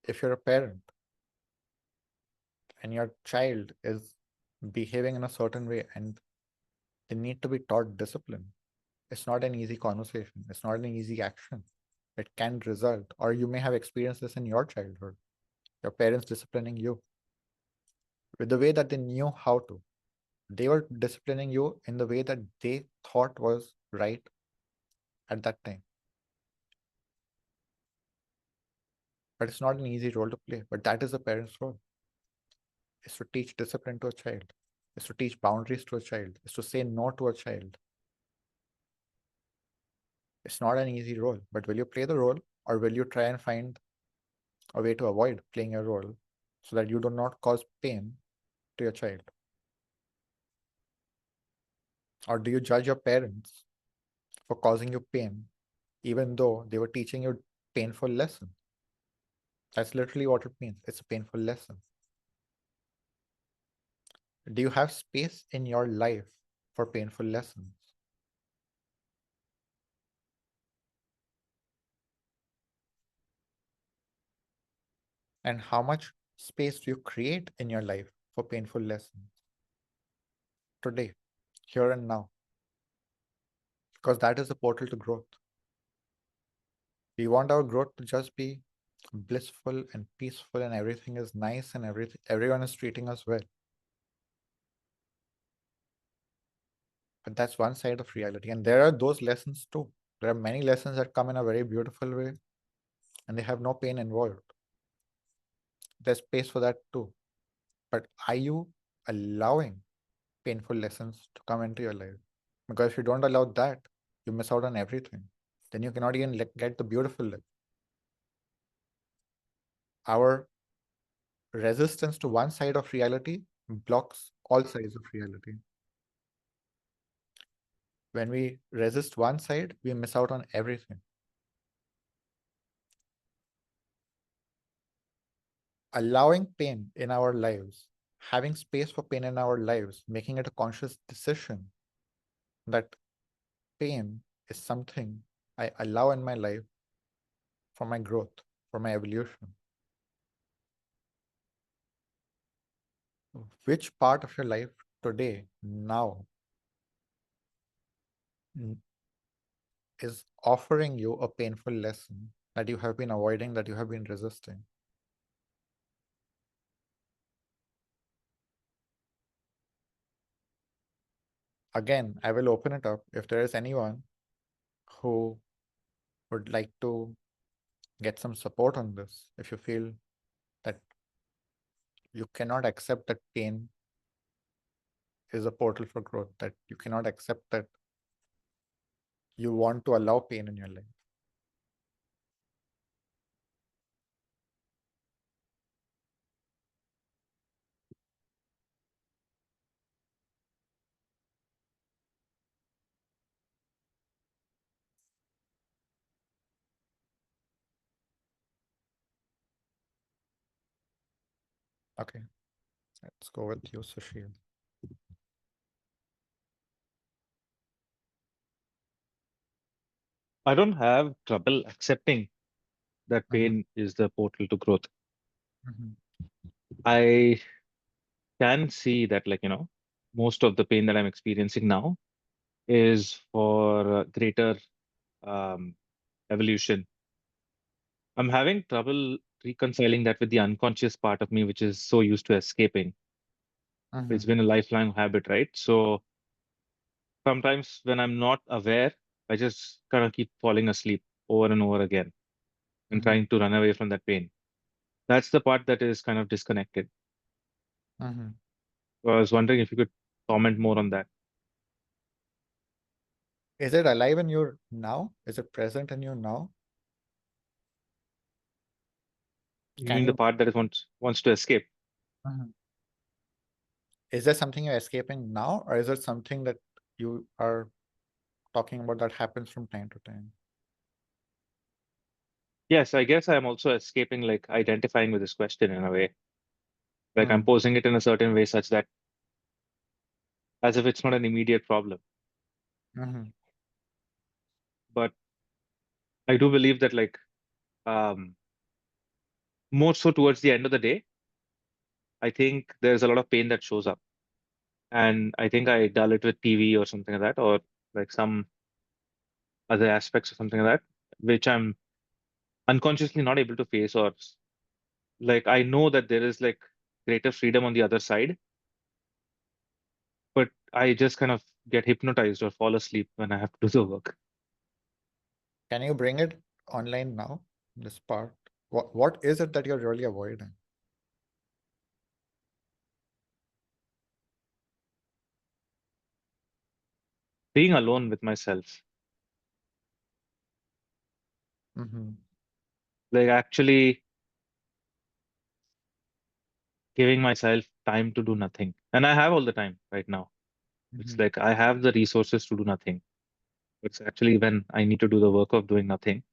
If you're a parent and your child is behaving in a certain way and they need to be taught discipline, it's not an easy conversation. It's not an easy action. It can result, or you may have experienced this in your childhood, your parents disciplining you with the way that they knew how to. They were disciplining you in the way that they thought was right at that time. But it's not an easy role to play. But that is a parent's role. Is to teach discipline to a child, is to teach boundaries to a child, is to say no to a child. It's not an easy role, but will you play the role, or will you try and find a way to avoid playing a role so that you do not cause pain to your child? Or do you judge your parents for causing you pain, even though they were teaching you painful lesson? That's literally what it means. It's a painful lesson. Do you have space in your life for painful lessons? And how much space do you create in your life for painful lessons? Today, here and now. Because that is the portal to growth. We want our growth to just be blissful and peaceful and everything is nice and everyone is treating us well. But that's one side of reality. And there are those lessons too. There are many lessons that come in a very beautiful way and they have no pain involved. There's space for that too. But are you allowing painful lessons to come into your life? Because if you don't allow that, you miss out on everything. Then you cannot even get the beautiful life. Our resistance to one side of reality blocks all sides of reality. When we resist one side, we miss out on everything. Allowing pain in our lives, having space for pain in our lives, making it a conscious decision that pain is something I allow in my life for my growth, for my evolution. Which part of your life today, now, is offering you a painful lesson that you have been avoiding, that you have been resisting? Again, I will open it up if there is anyone who would like to get some support on this. If you feel that you cannot accept that pain is a portal for growth, that you cannot accept that you want to allow pain in your life. Okay, let's go with you, Sushil. I don't have trouble accepting that pain is the portal to growth. I can see that, most of the pain that I'm experiencing now is for greater um, evolution. I'm having trouble reconciling that with the unconscious part of me, which is so used to escaping. It's been a lifelong habit, right? So sometimes when I'm not aware, I just kind of keep falling asleep over and over again and trying to run away from that pain. That's the part that is kind of disconnected. So I was wondering if you could comment more on that. Is it alive in you now? Is it present in you now? You Can mean the you? part that is wants to escape? Is there something you're escaping now, or is it something that you are talking about that happens from time to time? Yes, I guess I'm also escaping, like identifying with this question in a way. Like I'm Mm. posing it in a certain way such that as if it's not an immediate problem. But I do believe that um more so towards the end of the day, I think there's a lot of pain that shows up. And I think I dull it with TV or something like that, or like some other aspects or something like that, which I'm unconsciously not able to face, or like I know that there is like greater freedom on the other side, but I just kind of get hypnotized or fall asleep when I have to do the work. Can you bring it online now? This part. What is it that you're really avoiding? Being alone with myself. Like actually giving myself time to do nothing. And I have all the time right now. It's like I have the resources to do nothing. It's actually when I need to do the work of doing nothing.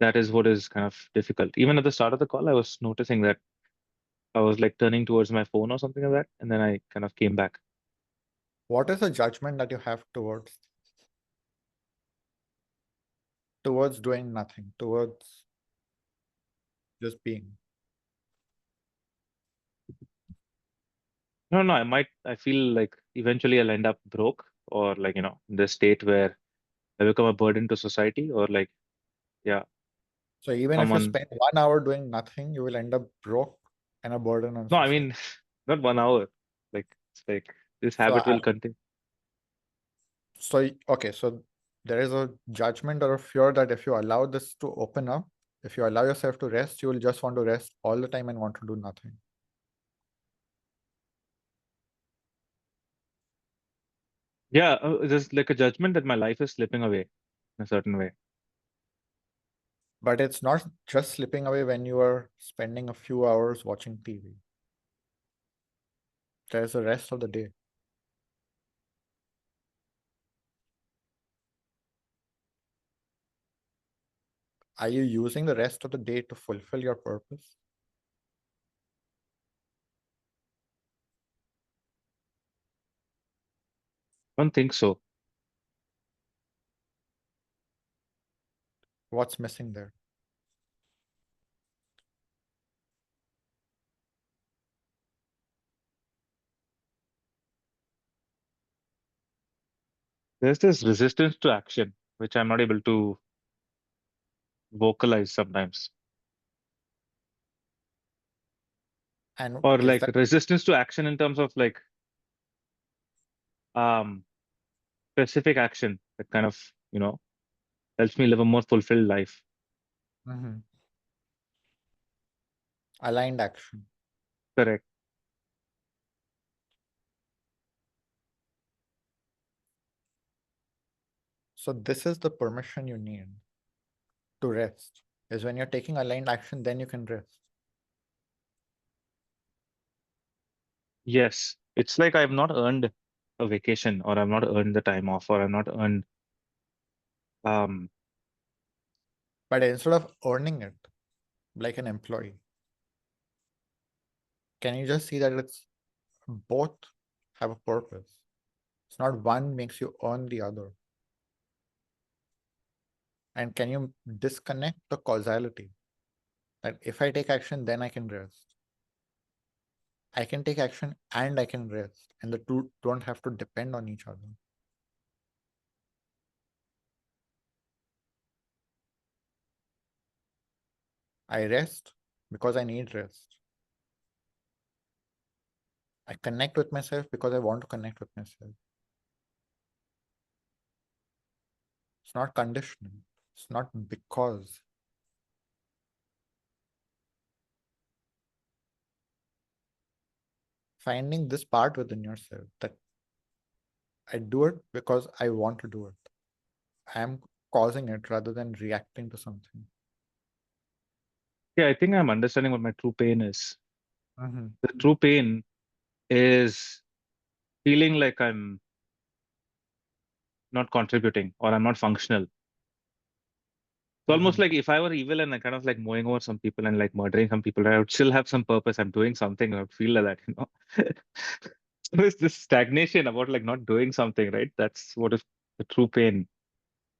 That is what is kind of difficult. Even at the start of the call, I was noticing that I was like turning towards my phone or something like that. And then I kind of came back. What is the judgment that you have towards doing nothing, towards just being? No, I feel like eventually I'll end up broke or like, in the state where I become a burden to society or like, yeah, So even if you someone, spend 1 hour doing nothing, you will end up broke and a burden on no, I society. mean, not 1 hour. Like, it's like this So habit will continue. okay, so there is a judgment or a fear that if you allow this to open up, if you allow yourself to rest, you will just want to rest all the time and want to do nothing. Yeah, there's like a judgment that my life is slipping away in a certain way. But it's not just slipping away when you are spending a few hours watching TV. There's the rest of the day. Are you using the rest of the day to fulfill your purpose? I don't think so. What's missing there? There's this resistance to action, which I'm not able to vocalize sometimes. And Or is like that resistance to action in terms of like um specific action that kind of, helps me live a more fulfilled life. aligned action? Correct. So this is the permission you need to rest. Is when you're taking aligned action, then you can rest. Yes. It's like I've not earned a vacation or I've not earned the time off or I've not earned um But instead of earning it like an employee, can you just see that it's both have a purpose? It's not one makes you earn the other. And can you disconnect the causality? That if I take action, then I can rest. I can take action and I can rest. And the two don't have to depend on each other. I rest because I need rest. I connect with myself because I want to connect with myself. It's not conditional. It's not because. Finding this part within yourself that I do it because I want to do it. I am causing it rather than reacting to something. yeah, I think I'm understanding what my true pain is. The true pain is feeling like I'm not contributing or I'm not functional. It's almost like if I were evil and I kind of like mowing over some people and like murdering some people, I would still have some purpose. I'm doing something. I would feel like that. So it's this stagnation about like not doing something, right? That's what is the true pain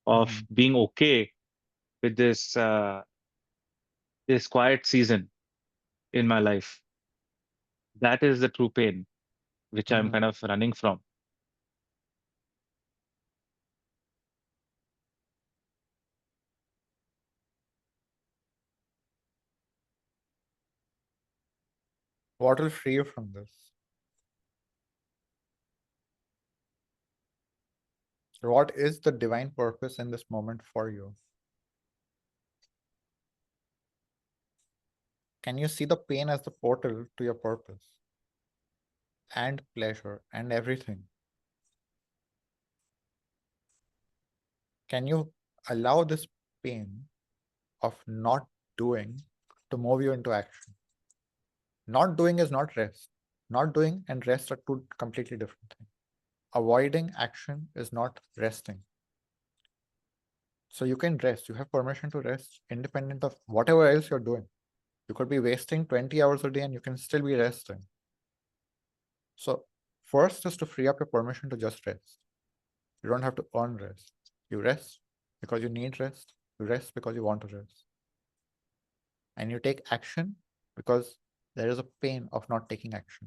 of being okay with this quiet season in my life. That is the true pain, which I'm kind of running from. What will free you from this? What is the divine purpose in this moment for you? Can you see the pain as the portal to your purpose and pleasure and everything? Can you allow this pain of not doing to move you into action. Not doing is not rest. Not doing and rest are two completely different things. Avoiding action is not resting. So you can rest. You have permission to rest independent of whatever else you're doing. You could be wasting 20 hours a day and you can still be resting. So first is to free up your permission to just rest. You don't have to earn rest. You rest because you need rest. You rest because you want to rest. And you take action because there is a pain of not taking action.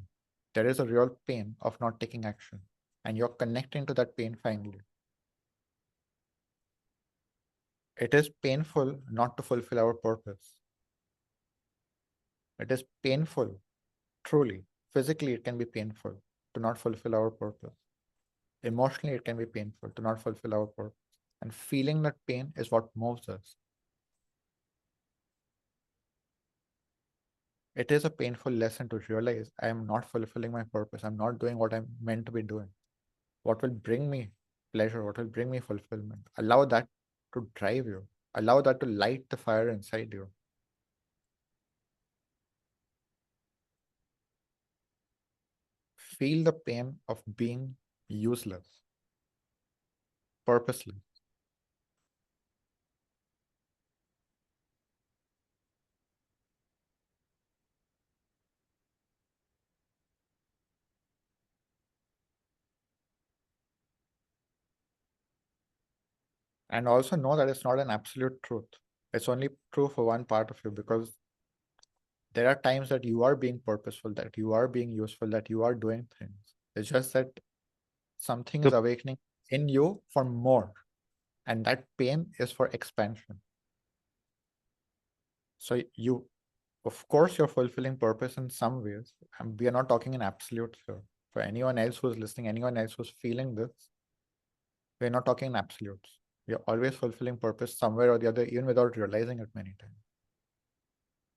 There is a real pain of not taking action. And you're connecting to that pain finally. It is painful not to fulfill our purpose. It is painful, truly. Physically, it can be painful to not fulfill our purpose. Emotionally, it can be painful to not fulfill our purpose. And feeling that pain is what moves us. It is a painful lesson to realize I am not fulfilling my purpose. I'm not doing what I'm meant to be doing. What will bring me pleasure? What will bring me fulfillment? Allow that to drive you. Allow that to light the fire inside you. Feel the pain of being useless, purposeless. And also know that it's not an absolute truth. It's only true for one part of you, because there are times that you are being purposeful, that you are being useful, that you are doing things. It's just that something is So- awakening in you for more. And that pain is for expansion. So you, of course, you're fulfilling purpose in some ways. And we are not talking in absolutes here. For anyone else who's listening, anyone else who's feeling this, we're not talking in absolutes. You're always fulfilling purpose somewhere or the other, even without realizing it many times.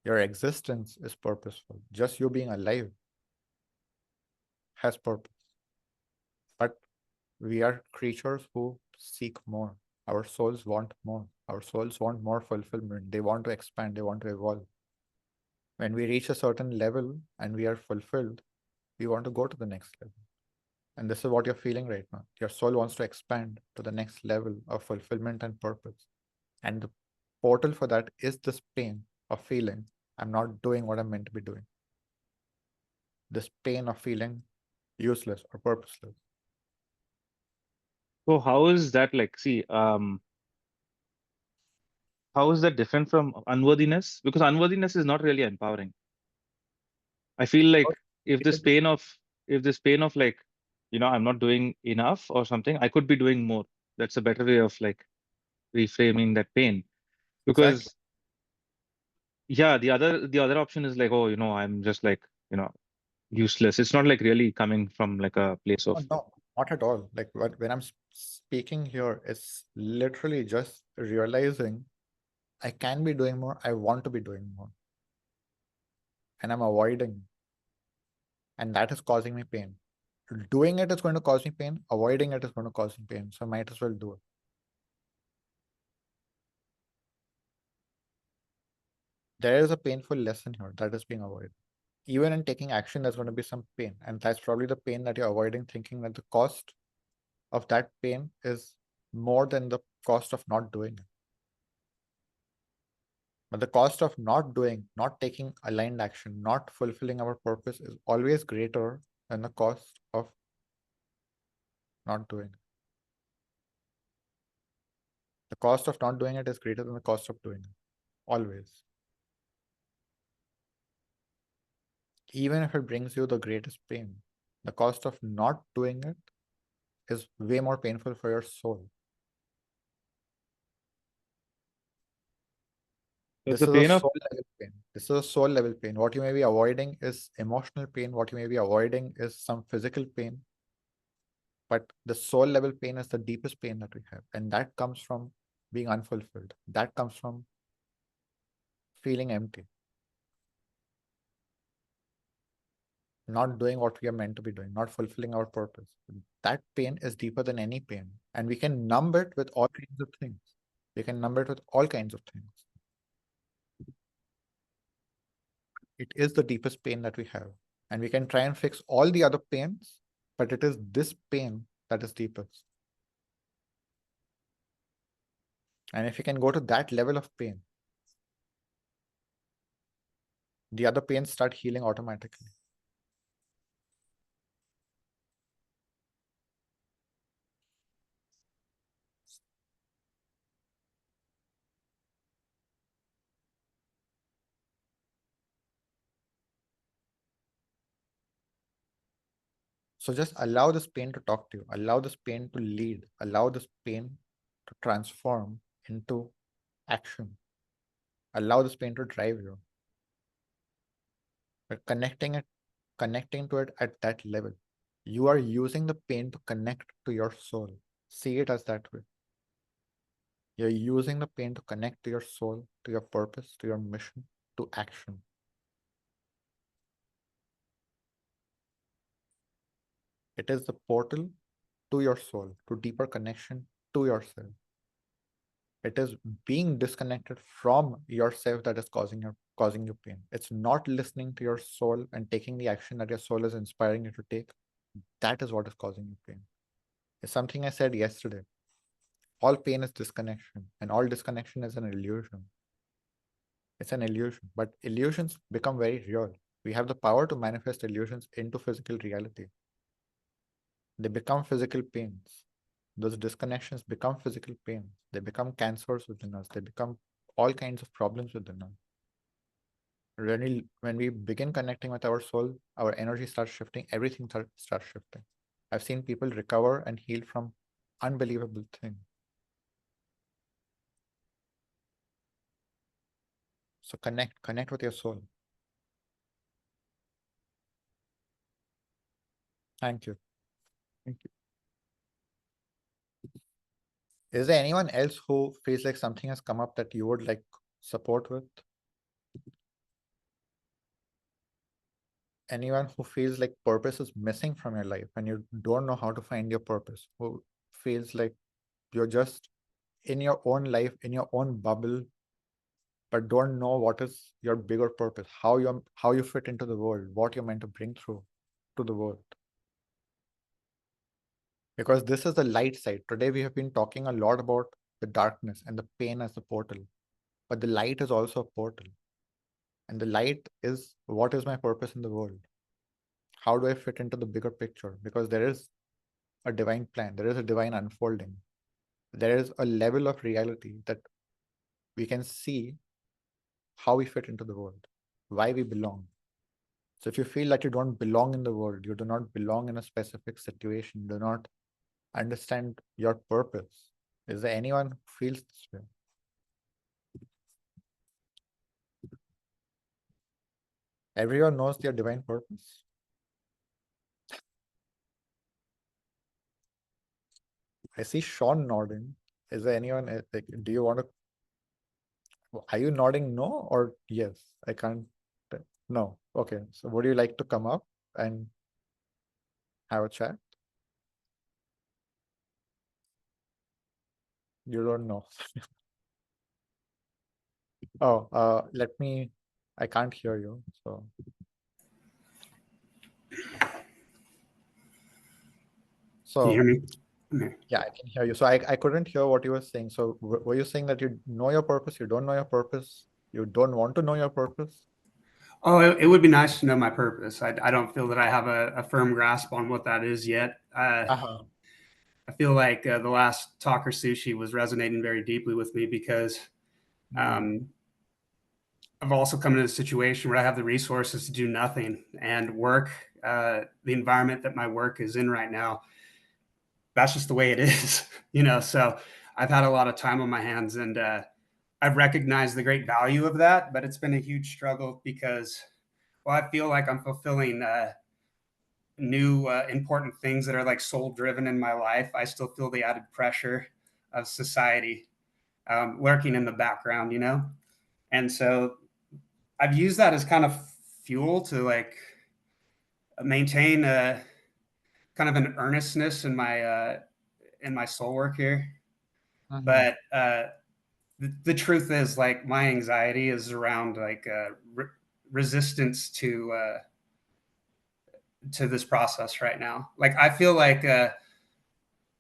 Your existence is purposeful. Just you being alive has purpose. But we are creatures who seek more. Our souls want more. Our souls want more fulfillment. They want to expand. They want to evolve. When we reach a certain level and we are fulfilled, we want to go to the next level. And this is what you're feeling right now. Your soul wants to expand to the next level of fulfillment and purpose. And the portal for that is this pain of feeling I'm not doing what I'm meant to be doing. This pain of feeling useless or purposeless. So how is that like, see, how is that different from unworthiness? Because unworthiness is not really empowering. I feel like if this pain of like, I'm not doing enough or something, I could be doing more. That's a better way of like reframing that pain. Exactly. Because yeah, the other option is like, oh, I'm just like, useless. It's not like really coming from like a place Oh, of no, not at all. Like when I'm speaking here, it's literally just realizing I can be doing more. I want to be doing more. And I'm avoiding. And that is causing me pain. Doing it is going to cause me pain. Avoiding it is going to cause me pain. So I might as well do it. There is a painful lesson here that is being avoided. Even in taking action, there's going to be some pain. And that's probably the pain that you're avoiding, thinking that the cost of that pain is more than the cost of not doing it. But the cost of not doing, not taking aligned action, not fulfilling our purpose is always greater than the cost of not doing it. The cost of not doing it is greater than the cost of doing it. Always. Even if it brings you the greatest pain, the cost of not doing it is way more painful for your soul. That's This the is a pain of soul level pain. This is a soul level pain. What you may be avoiding is emotional pain. What you may be avoiding is some physical pain. But the soul level pain is the deepest pain that we have. And that comes from being unfulfilled. That comes from feeling empty. Not doing what we are meant to be doing, not fulfilling our purpose. That pain is deeper than any pain. And we can numb it with all kinds of things. We can numb it with all kinds of things. It is the deepest pain that we have. And we can try and fix all the other pains, but it is this pain that is deepest. And if you can go to that level of pain, the other pains start healing automatically. So just allow this pain to talk to you, allow this pain to lead, allow this pain to transform into action. Allow this pain to drive you. But connecting to it at that level. You are using the pain to connect to your soul. See it as that way. You're using the pain to connect to your soul, to your purpose, to your mission, to action. It is the portal to your soul, to deeper connection to yourself. It is being disconnected from yourself that is causing you pain. It's not listening to your soul and taking the action that your soul is inspiring you to take. That is what is causing you pain. It's something I said yesterday. All pain is disconnection, and all disconnection is an illusion. It's an illusion, but illusions become very real. We have the power to manifest illusions into physical reality. They become physical pains. Those disconnections become physical pains. They become cancers within us. They become all kinds of problems within us. When we begin connecting with our soul, our energy starts shifting, everything starts shifting. I've seen people recover and heal from unbelievable things. So connect with your soul. Thank you. Thank you. Is there anyone else who feels like something has come up that you would like support with? Anyone who feels like purpose is missing from your life and you don't know how to find your purpose, who feels like you're just in your own life, in your own bubble, but don't know what is your bigger purpose, how you fit into the world, what you're meant to bring through to the world. Because this is the light side. Today we have been talking a lot about the darkness and the pain as the portal, but the light is also a portal. And the light is, what is my purpose in the world? How do I fit into the bigger picture? Because there is a divine plan, there is a divine unfolding. There is a level of reality that we can see how we fit into the world, why we belong. So if you feel that you don't belong in the world, you do not belong in a specific situation, you do not understand your purpose, is there anyone who feels this way? Everyone knows their divine purpose. I see Sean nodding. Is there anyone, like, do you want to, are you nodding no or yes? I can't, no. Okay, so would you like to come up and have a chat? You don't know. Oh, I can't hear you, so. Can you hear me? Okay. Yeah, I can hear you. So I couldn't hear what you were saying. So were you saying that you know your purpose, you don't know your purpose, you don't want to know your purpose? Oh, it would be nice to know my purpose. I don't feel that I have a firm grasp on what that is yet. Uh-huh. I feel like the last Talker Sushi was resonating very deeply with me because I've also come into a situation where I have the resources to do nothing and work. The environment that my work is in right now, that's just the way it is, So I've had a lot of time on my hands, and I've recognized the great value of that, but it's been a huge struggle because, well, I feel like I'm fulfilling new important things that are like soul driven in my life. I still feel the added pressure of society lurking in the background, And so I've used that as kind of fuel to like maintain a kind of an earnestness in my soul work here. But the truth is, like, my anxiety is around like resistance to this process right now. Like I feel like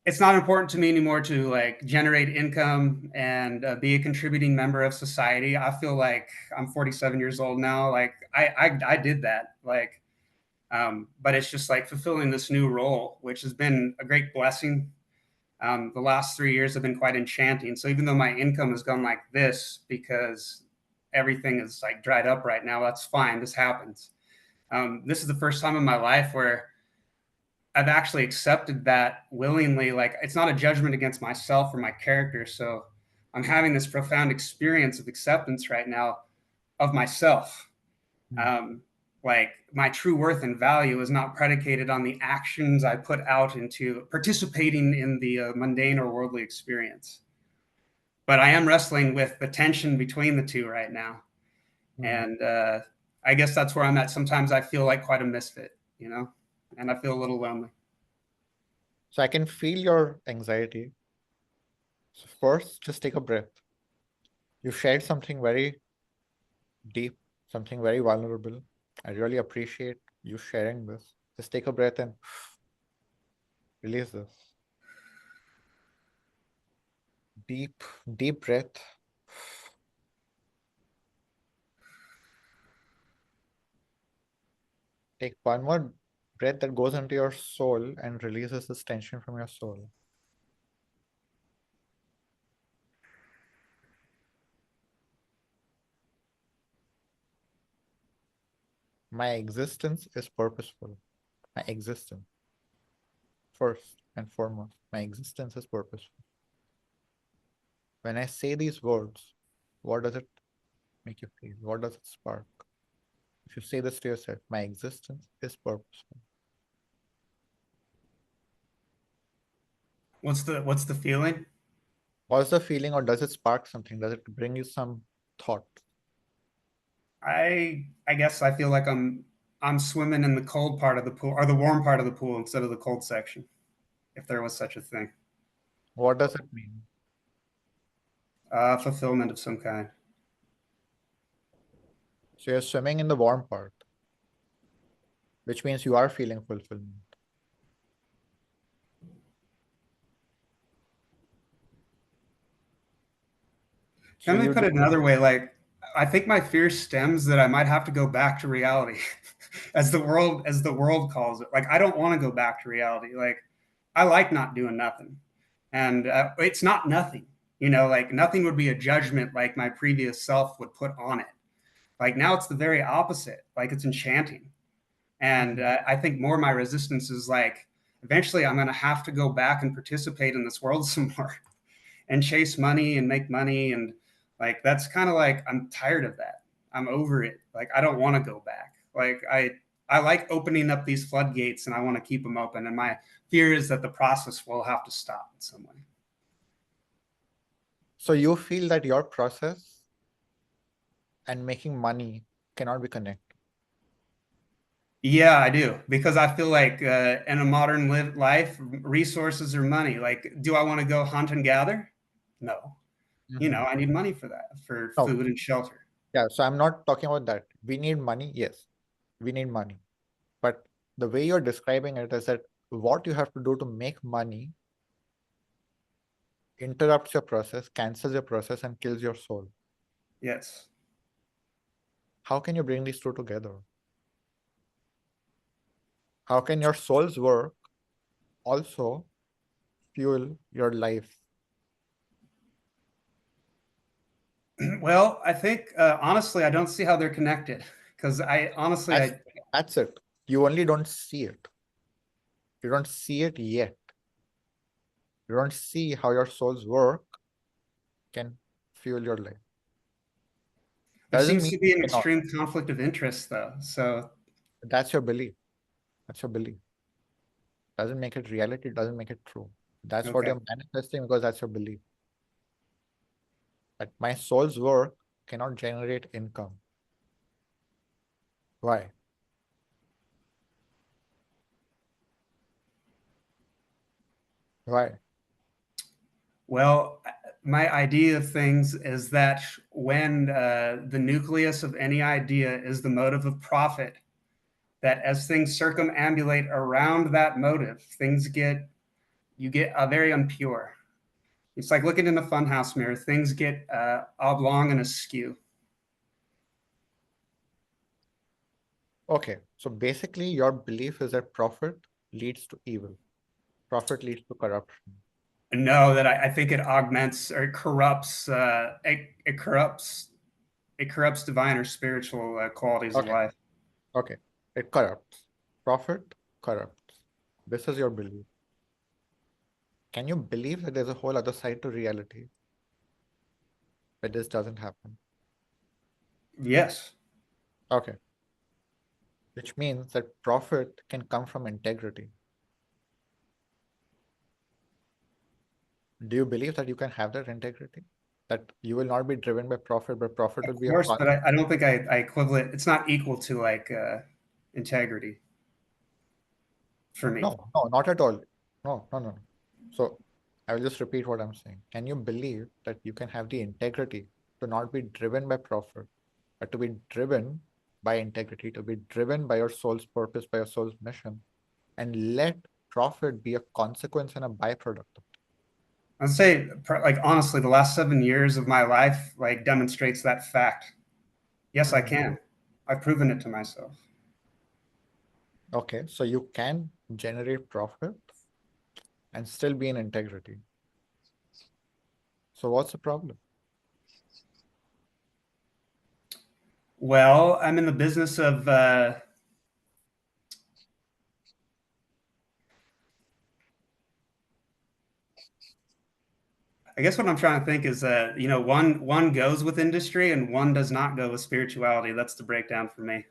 it's not important to me anymore to like generate income and be a contributing member of society. I feel like I'm 47 years old now. Like I did that. Like, but it's just like fulfilling this new role, which has been a great blessing. The last 3 years have been quite enchanting. So even though my income has gone like this because everything is like dried up right now, that's fine. This happens. This is the first time in my life where I've actually accepted that willingly. Like it's not a judgment against myself or my character. So I'm having this profound experience of acceptance right now of myself. Like my true worth and value is not predicated on the actions I put out into participating in the mundane or worldly experience. But I am wrestling with the tension between the two right now. And I guess that's where I'm at. Sometimes I feel like quite a misfit, you know, and I feel a little lonely. So I can feel your anxiety. So first, just take a breath. You shared something very deep, something very vulnerable. I really appreciate you sharing this. Just take a breath and release this. Deep, deep breath. Take one more breath that goes into your soul and releases this tension from your soul. My existence is purposeful. My existence. First and foremost, my existence is purposeful. When I say these words, what does it make you feel? What does it spark? If you say this to yourself, my existence is purposeful. What's the feeling? What's the feeling, or does it spark something? Does it bring you some thought? I guess I feel like I'm swimming in the cold part of the pool or the warm part of the pool instead of the cold section, if there was such a thing. What does it mean? Fulfillment of some kind. So you're swimming in the warm part, which means you are feeling fulfillment. So Let me you put it another way. Like, I think my fear stems that I might have to go back to reality, as the world calls it. Like, I don't want to go back to reality. Like, I like not doing nothing, and it's not nothing. You know, like nothing would be a judgment like my previous self would put on it. Like now, it's the very opposite. Like it's enchanting, and I think more my resistance is like eventually I'm going to have to go back and participate in this world some more and chase money and make money. And like, that's kind of like, I'm tired of that. I'm over it. Like, I don't want to go back. Like I like opening up these floodgates and I want to keep them open. And my fear is that the process will have to stop in some way. So you feel that your process and making money cannot be connected? Yeah, I do, because I feel like in a modern life, resources are money. Like, do I want to go hunt and gather? No. You know, I need money for that, for No. food and shelter. Yeah, so I'm not talking about that. We need money. Yes, we need money. But the way you're describing it is that what you have to do to make money interrupts your process, cancels your process, and kills your soul. Yes. How can you bring these two together? How can your soul's work also fuel your life? Well, I think honestly, I don't see how they're connected, because That's it. You only don't see it. You don't see it yet. You don't see how your soul's work can fuel your life. there Doesn't seems mean to be an it cannot. extreme conflict of interest, though. So That's your belief. That's your belief. Doesn't make it reality, doesn't make it true. That's what okay. you're manifesting because that's your belief. But my soul's work cannot generate income. Why? Why? Well, My idea of things is that when the nucleus of any idea is the motive of profit, that as things circumambulate around that motive, you get very impure. It's like looking in a funhouse mirror. Things get oblong and askew. Okay, so basically your belief is that profit leads to evil. Profit leads to corruption. No, that I think it augments or it corrupts. It corrupts divine or spiritual qualities of Okay. life. Okay, it corrupts. Profit corrupts. This is your belief. Can you believe that there's a whole other side to reality? But this doesn't happen. Yes. Okay. Which means that profit can come from integrity. Do you believe that you can have that integrity? That you will not be driven by profit, but profit will be Of a course, con- but I don't think I equivalent. It's not equal to like integrity for me. No, not at all. No. So I will just repeat what I'm saying. Can you believe that you can have the integrity to not be driven by profit, but to be driven by integrity, to be driven by your soul's purpose, by your soul's mission, and let profit be a consequence and a byproduct of it? I'd say, like honestly, the last 7 years of my life like demonstrates that fact. Yes, I can. I've proven it to myself. Okay, so you can generate profit and still be in integrity. So what's the problem? Well, I'm in the business of I guess what I'm trying to think is one goes with industry and one does not go with spirituality. That's the breakdown for me.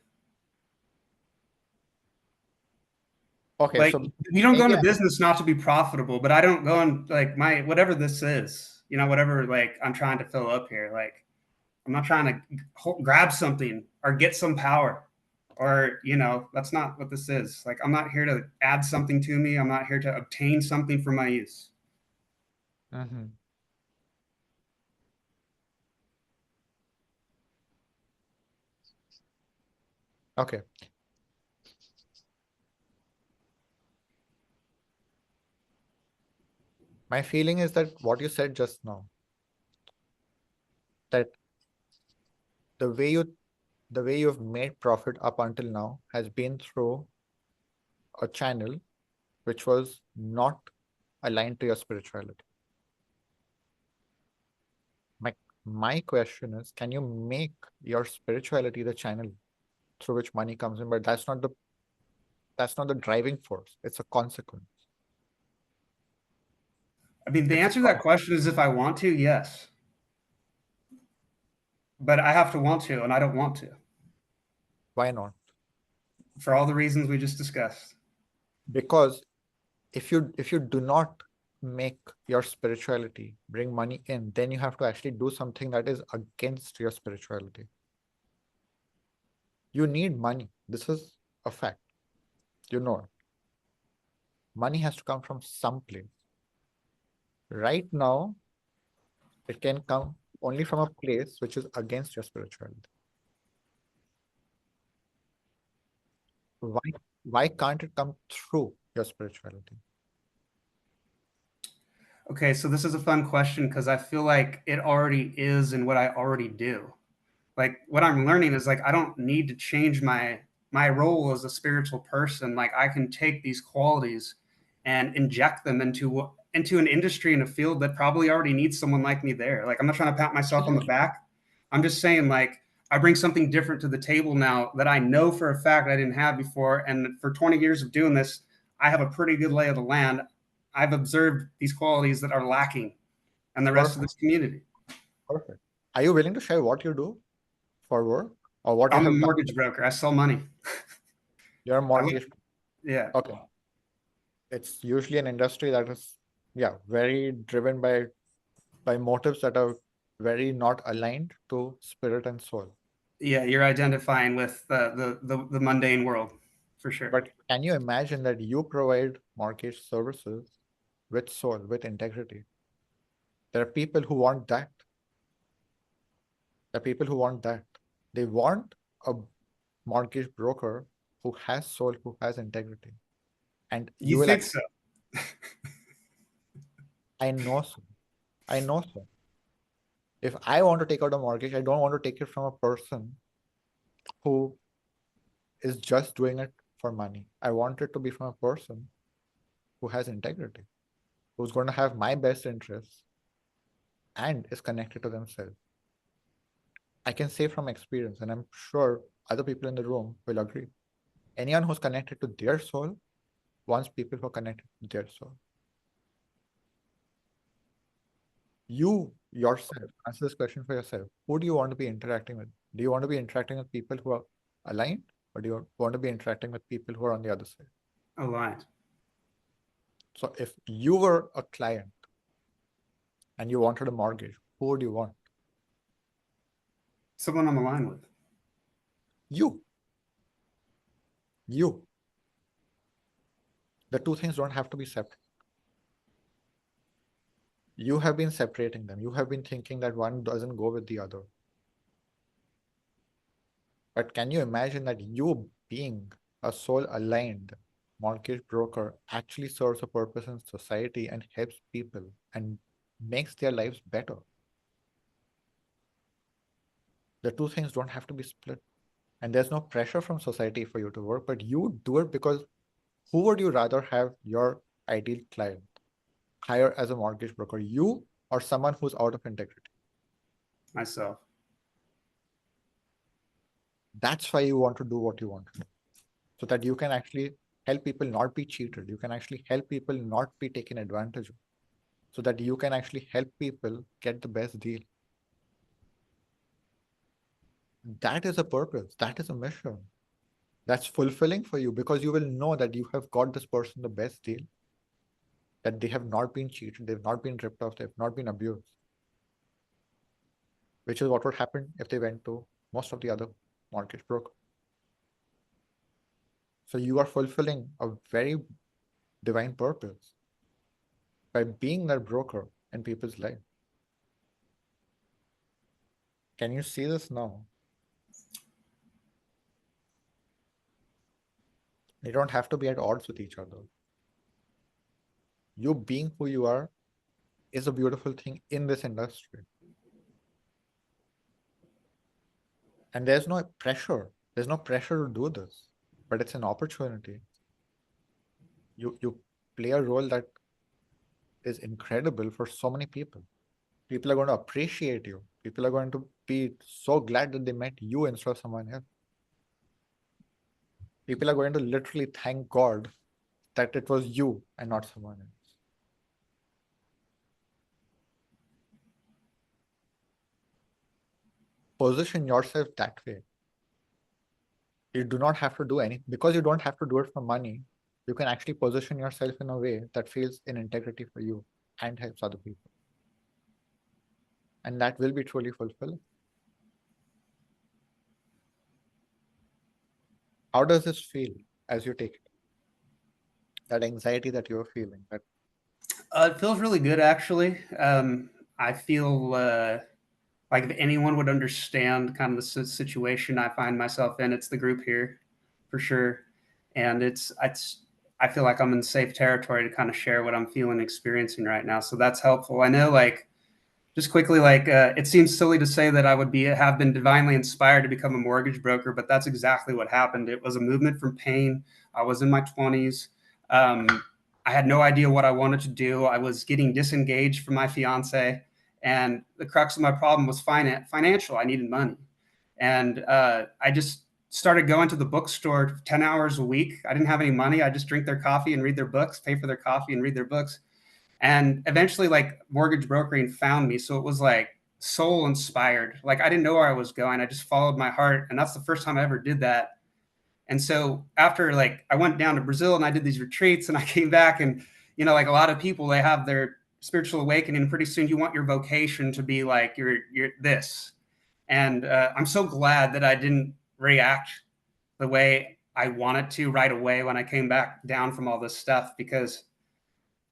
Okay, Like so we don't go maybe into business not to be profitable, but I don't go on like my whatever this is, whatever like I'm trying to fill up here. Like I'm not trying to grab something or get some power, or that's not what this is. Like I'm not here to add something to me. I'm not here to obtain something for my use. Okay. My feeling is that what you said just now, that the way you've made profit up until now has been through a channel which was not aligned to your spirituality. My question is, can you make your spirituality the channel through which money comes in? But that's not the driving force. It's a consequence. I mean, the It's a answer to that question is if I want to, yes. But I have to want to, and I don't want to. Why not? For all the reasons we just discussed. Because if you do not make your spirituality bring money in, then you have to actually do something that is against your spirituality. You need money. This is a fact. You know it. Money has to come from some place. Right now, it can come only from a place which is against your spirituality. Why can't it come through your spirituality? Okay, so this is a fun question because I feel like it already is in what I already do. Like what I'm learning is like I don't need to change my role as a spiritual person. Like I can take these qualities and inject them into an industry in a field that probably already needs someone like me there. Like I'm not trying to pat myself on the back. I'm just saying like I bring something different to the table now that I know for a fact I didn't have before. And for 20 years of doing this, I have a pretty good lay of the land. I've observed these qualities that are lacking in the rest of this community. Perfect. Are you willing to share what you do for work or what you I'm a have done? mortgage broker. I sell money. You're a mortgage. Yeah. Okay. It's usually an industry that is, very driven by motives that are very not aligned to spirit and soul. Yeah, you're identifying with the mundane world for sure. But can you imagine that you provide mortgage services with soul, with integrity? There are people who want that. There are people who want that. They want a mortgage broker who has soul, who has integrity. And You will think so? I know so. I know so. If I want to take out a mortgage, I don't want to take it from a person who is just doing it for money. I want it to be from a person who has integrity, who's going to have my best interests and is connected to themselves. I can say from experience, and I'm sure other people in the room will agree. Anyone who's connected to their soul wants people who are connected to their soul. You yourself, answer this question for yourself. Who do you want to be interacting with? Do you want to be interacting with people who are aligned, or do you want to be interacting with people who are on the other side? Aligned. So if you were a client and you wanted a mortgage, who would you want? Someone I'm aligned with. You. The two things don't have to be separate. You have been separating them. You have been thinking that one doesn't go with the other. But can you imagine that you being a soul-aligned mortgage broker actually serves a purpose in society and helps people and makes their lives better? The two things don't have to be split. And there's no pressure from society for you to work, but you do it because who would you rather have your ideal client hire as a mortgage broker, you or someone who's out of integrity? Myself. That's why you want to do what you want to do, so that you can actually help people not be cheated. You can actually help people not be taken advantage of, so that you can actually help people get the best deal. That is a purpose. That is a mission. That's fulfilling for you because you will know that you have got this person the best deal, that they have not been cheated, they've not been ripped off, they've not been abused, which is what would happen if they went to most of the other mortgage brokers. So you are fulfilling a very divine purpose by being that broker in people's life. Can you see this now? You don't have to be at odds with each other. You being who you are is a beautiful thing in this industry. And there's no pressure. There's no pressure to do this, but it's an opportunity. You play a role that is incredible for so many people. People are going to appreciate you. People are going to be so glad that they met you instead of someone else. People are going to literally thank God that it was you and not someone else. Position yourself that way. You do not have to do anything. Because you don't have to do it for money, you can actually position yourself in a way that feels in integrity for you and helps other people. And that will be truly fulfilling. How does this feel as you take it? That anxiety that you're feeling? It feels really good, actually. I feel like if anyone would understand kind of the situation I find myself in, it's the group here, for sure. And I feel like I'm in safe territory to kind of share what I'm feeling and experiencing right now. So that's helpful. I know, like, just quickly, like, it seems silly to say that I would have been divinely inspired to become a mortgage broker, but that's exactly what happened. It was a movement from pain. I was in my 20s. I had no idea what I wanted to do. I was getting disengaged from my fiance, and the crux of my problem was financial. I needed money, and I just started going to the bookstore 10 hours a week. I didn't have any money. I just drink their coffee and read their books, pay for their coffee and read their books. And eventually, like, mortgage brokering found me. So it was like soul inspired. Like, I didn't know where I was going. I just followed my heart. And that's the first time I ever did that. And so after, like, I went down to Brazil and I did these retreats and I came back, and, you know, like a lot of people, they have their spiritual awakening, and pretty soon you want your vocation to be like you're this. And I'm so glad that I didn't react the way I wanted to right away when I came back down from all this stuff, because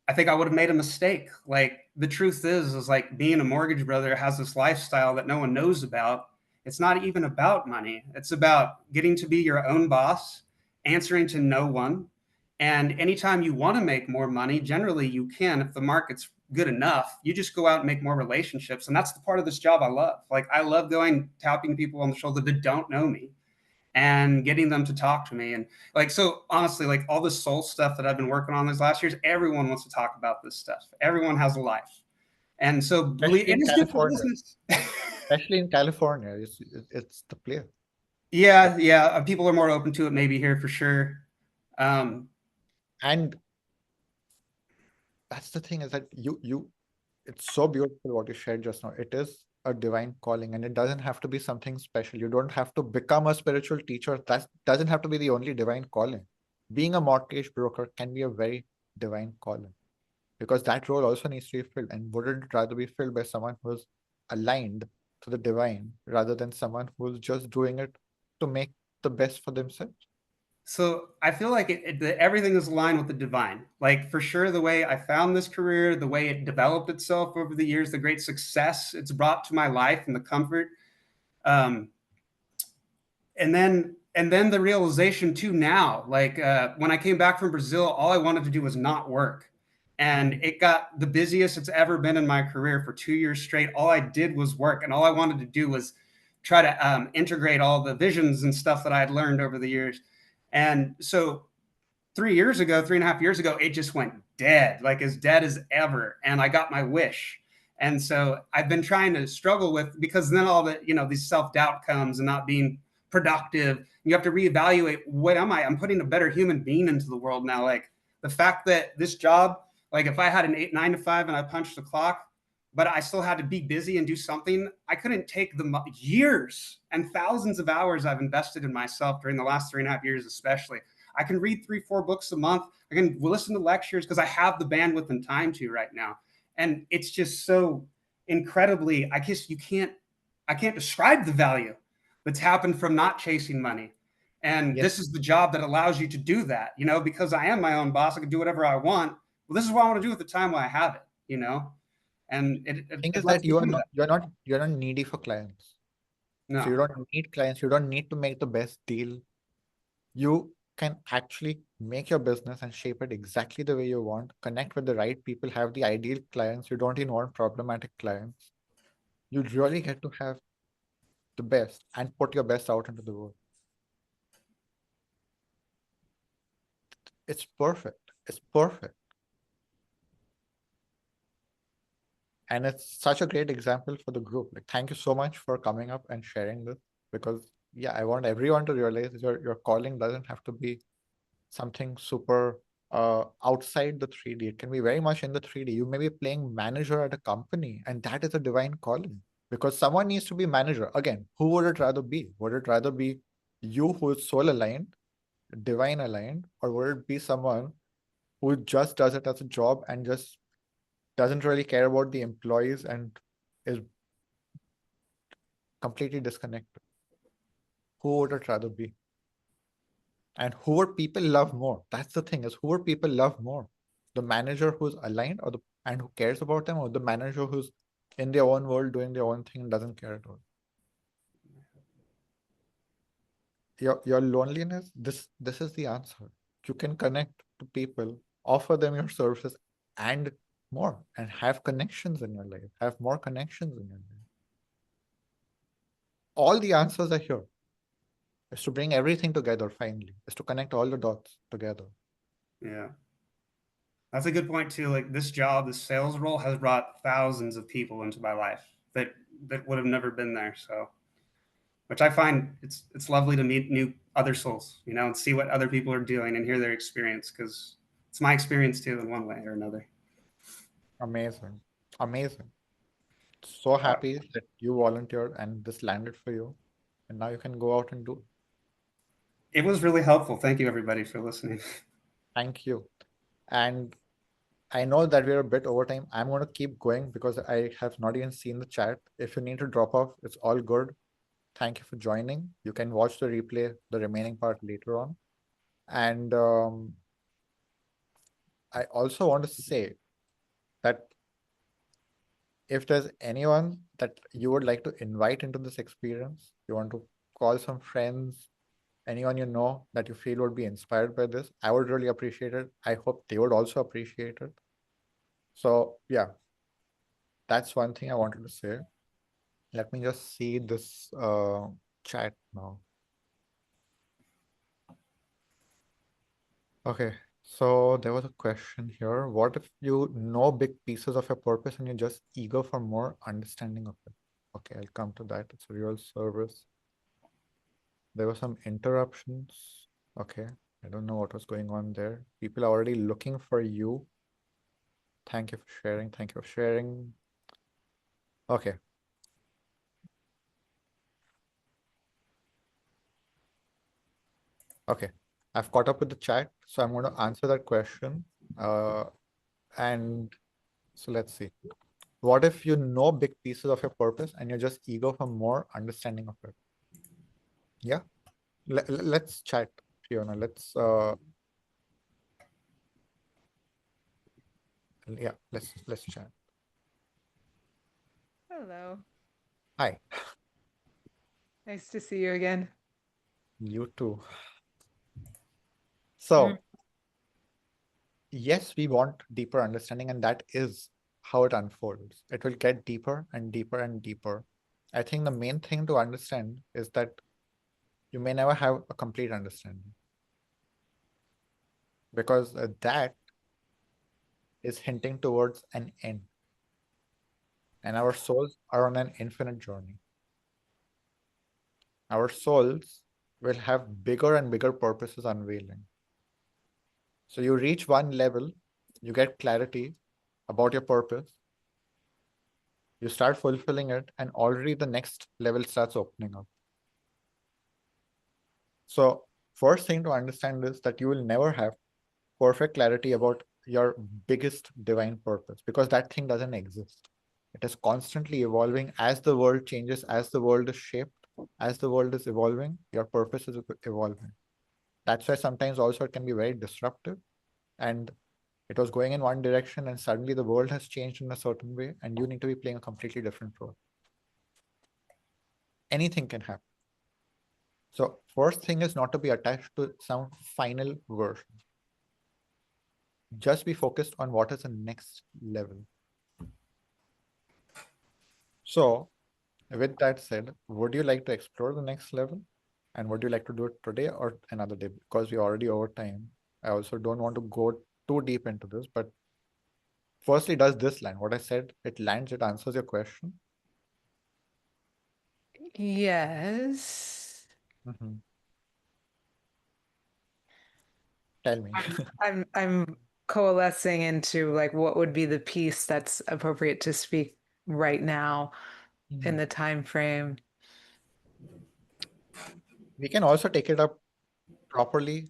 I think I would have made a mistake. Like the truth is like being a mortgage brother has this lifestyle that no one knows about. It's not even about money. It's about getting to be your own boss, answering to no one. And anytime you want to make more money, generally you can if the market's good enough. You just go out and make more relationships. And that's the part of this job I love. Like I love going tapping people on the shoulder that don't know me and getting them to talk to me. And like, so honestly, like all this soul stuff that I've been working on these last years, everyone wants to talk about this stuff. Everyone has a life. And so Especially it in is good for California. business. Especially in California, it's the place. Yeah. People are more open to it maybe here for sure. And that's the thing is that it's so beautiful what you shared just now. It is a divine calling, and it doesn't have to be something special. You don't have to become a spiritual teacher. That doesn't have to be the only divine calling. Being a mortgage broker can be a very divine calling, because that role also needs to be filled. And wouldn't it rather be filled by someone who's aligned to the divine rather than someone who's just doing it to make the best for themselves? So I feel like everything is aligned with the divine. Like for sure, the way I found this career, the way it developed itself over the years, the great success it's brought to my life and the comfort. And then the realization too now, like when I came back from Brazil, all I wanted to do was not work. And it got the busiest it's ever been in my career for 2 years straight. All I did was work. And all I wanted to do was try to integrate all the visions and stuff that I had learned over the years. And so 3 years ago, 3.5 years ago, it just went dead, like as dead as ever. And I got my wish. And so I've been trying to struggle with, because then all the, these self-doubt comes and not being productive. You have to reevaluate, what am I? I'm putting a better human being into the world now. Like the fact that this job, like if I had an 9 to 5 and I punched the clock, but I still had to be busy and do something, I couldn't take the years and thousands of hours I've invested in myself during the last 3.5 years, especially. I can read 3-4 books a month. I can listen to lectures because I have the bandwidth and time to right now. And it's just so incredibly, I guess I can't describe the value that's happened from not chasing money. And this is the job that allows you to do that, because I am my own boss. I can do whatever I want. Well, this is what I want to do at the time while I have it, And the thing is that you're not needy for clients. No. So you don't need clients. You don't need to make the best deal. You can actually make your business and shape it exactly the way you want, connect with the right people, have the ideal clients. You don't even want problematic clients. You really get to have the best and put your best out into the world. It's perfect. It's perfect. And it's such a great example for the group. Like, thank you so much for coming up and sharing this, because yeah, I want everyone to realize your calling doesn't have to be something super outside the 3D. It can be very much in the 3D. You may be playing manager at a company, and that is a divine calling, because someone needs to be manager. Again, who would it rather be? Would it rather be you who is soul aligned, divine aligned, or would it be someone who just does it as a job and just doesn't really care about the employees and is completely disconnected? Who would it rather be? And who would people love more? That's the thing, is who would people love more? The manager who's aligned and who cares about them, or the manager who's in their own world doing their own thing and doesn't care at all? Your loneliness, this is the answer. You can connect to people, offer them your services and more, and have connections in your life, have more connections in your life. All the answers are here. Is to bring everything together finally, is to connect all the dots together. Yeah. That's a good point too. Like this job, this sales role has brought thousands of people into my life that would have never been there. So, which I find it's lovely to meet new other souls, and see what other people are doing and hear their experience, because it's my experience too in one way or another. Amazing. Amazing. So happy that you volunteered and this landed for you. And now you can go out and do it. It was really helpful. Thank you, everybody, for listening. Thank you. And I know that we're a bit over time. I'm going to keep going because I have not even seen the chat. If you need to drop off, it's all good. Thank you for joining. You can watch the replay, the remaining part later on. And I also want to say that if there's anyone that you would like to invite into this experience, you want to call some friends, anyone you know that you feel would be inspired by this, I would really appreciate it. I hope they would also appreciate it. So yeah, that's one thing I wanted to say. Let me just see this chat now. Okay, so there was a question here. What if you know big pieces of your purpose and you're just eager for more understanding of it? Okay, I'll come to that. It's a real service. There were some interruptions. Okay, I don't know what was going on there. People are already looking for you. Thank you for sharing. Thank you for sharing. Okay. Okay, I've caught up with the chat, so I'm going to answer that question. And so let's see. What if you know big pieces of your purpose and you're just eager for more understanding of it? Yeah, let's chat, Fiona. Let's chat. Hello. Hi, Nice to see you again. you too. So yes, we want deeper understanding, and that is how it unfolds. It will get deeper and deeper and deeper. I think the main thing to understand is that you may never have a complete understanding, because that is hinting towards an end. And our souls are on an infinite journey. Our souls will have bigger and bigger purposes unveiling. So you reach one level, you get clarity about your purpose, you start fulfilling it, and already the next level starts opening up. So first thing to understand is that you will never have perfect clarity about your biggest divine purpose, because that thing doesn't exist. It is constantly evolving as the world changes, as the world is shaped, as the world is evolving, your purpose is evolving. That's why sometimes also it can be very disruptive, and it was going in one direction and suddenly the world has changed in a certain way and you need to be playing a completely different role. Anything can happen. So first thing is not to be attached to some final version. Just be focused on what is the next level. So with that said, would you like to explore the next level? And would you like to do it today or another day? Because we're already over time. I also don't want to go too deep into this, but firstly, does this land? What I said, it lands, it answers your question. Yes. Mm-hmm. Tell me. I'm coalescing into like what would be the piece that's appropriate to speak right now in the time frame. We can also take it up properly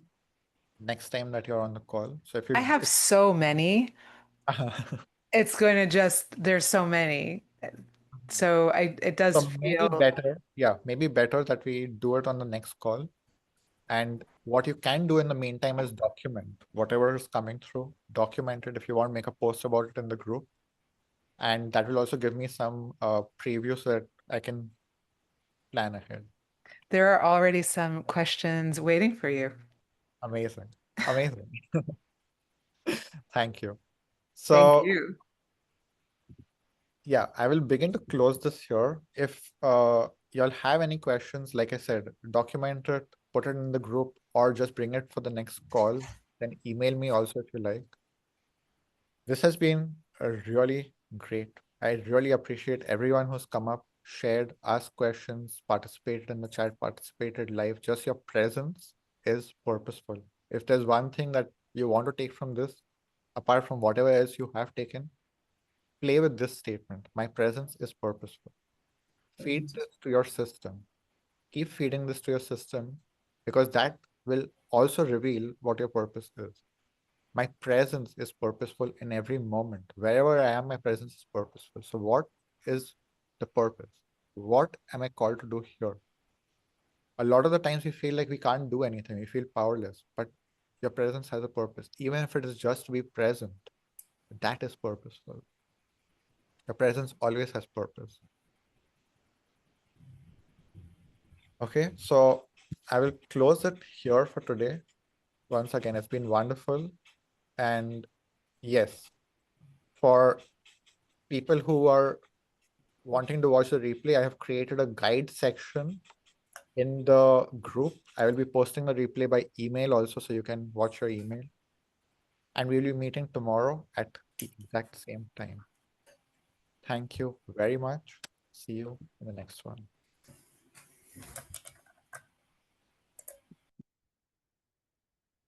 next time that you're on the call. So if you I have so many. It's going to just there's so many. So it does so maybe feel better, maybe better that we do it on the next call. And what you can do in the meantime is document whatever is coming through. Document it if you want to make a post about it in the group. And that will also give me some preview so that I can plan ahead. there are already some questions waiting for you. Amazing. Amazing. Thank you. Thank So you. yeah, I will begin to close this here. If y'all have any questions, like I said, document it, put it in the group, or just bring it for the next call. Then email me also if you like. This has been really great. I really appreciate everyone who's come up, shared, asked questions, participated in the chat, participated live. Just your presence is purposeful. If there's one thing that you want to take from this, apart from whatever else you have taken, play with this statement. My presence is purposeful. Feed this to your system. Keep feeding this to your system, because that will also reveal what your purpose is. My presence is purposeful in every moment. Wherever I am, my presence is purposeful. So what is the purpose? What am I called to do here? A lot of the times we feel like we can't do anything. We feel powerless, but Your presence has a purpose. Even if it is just to be present, that is purposeful. Your presence always has purpose. Okay, so I will close it here for today. Once again, it's been wonderful. And yes, for people who are wanting to watch the replay, I have created a guide section in the group. I will be posting a replay by email also, so you can watch your email. And we'll be meeting tomorrow at the exact same time. Thank you very much. See you in the next one.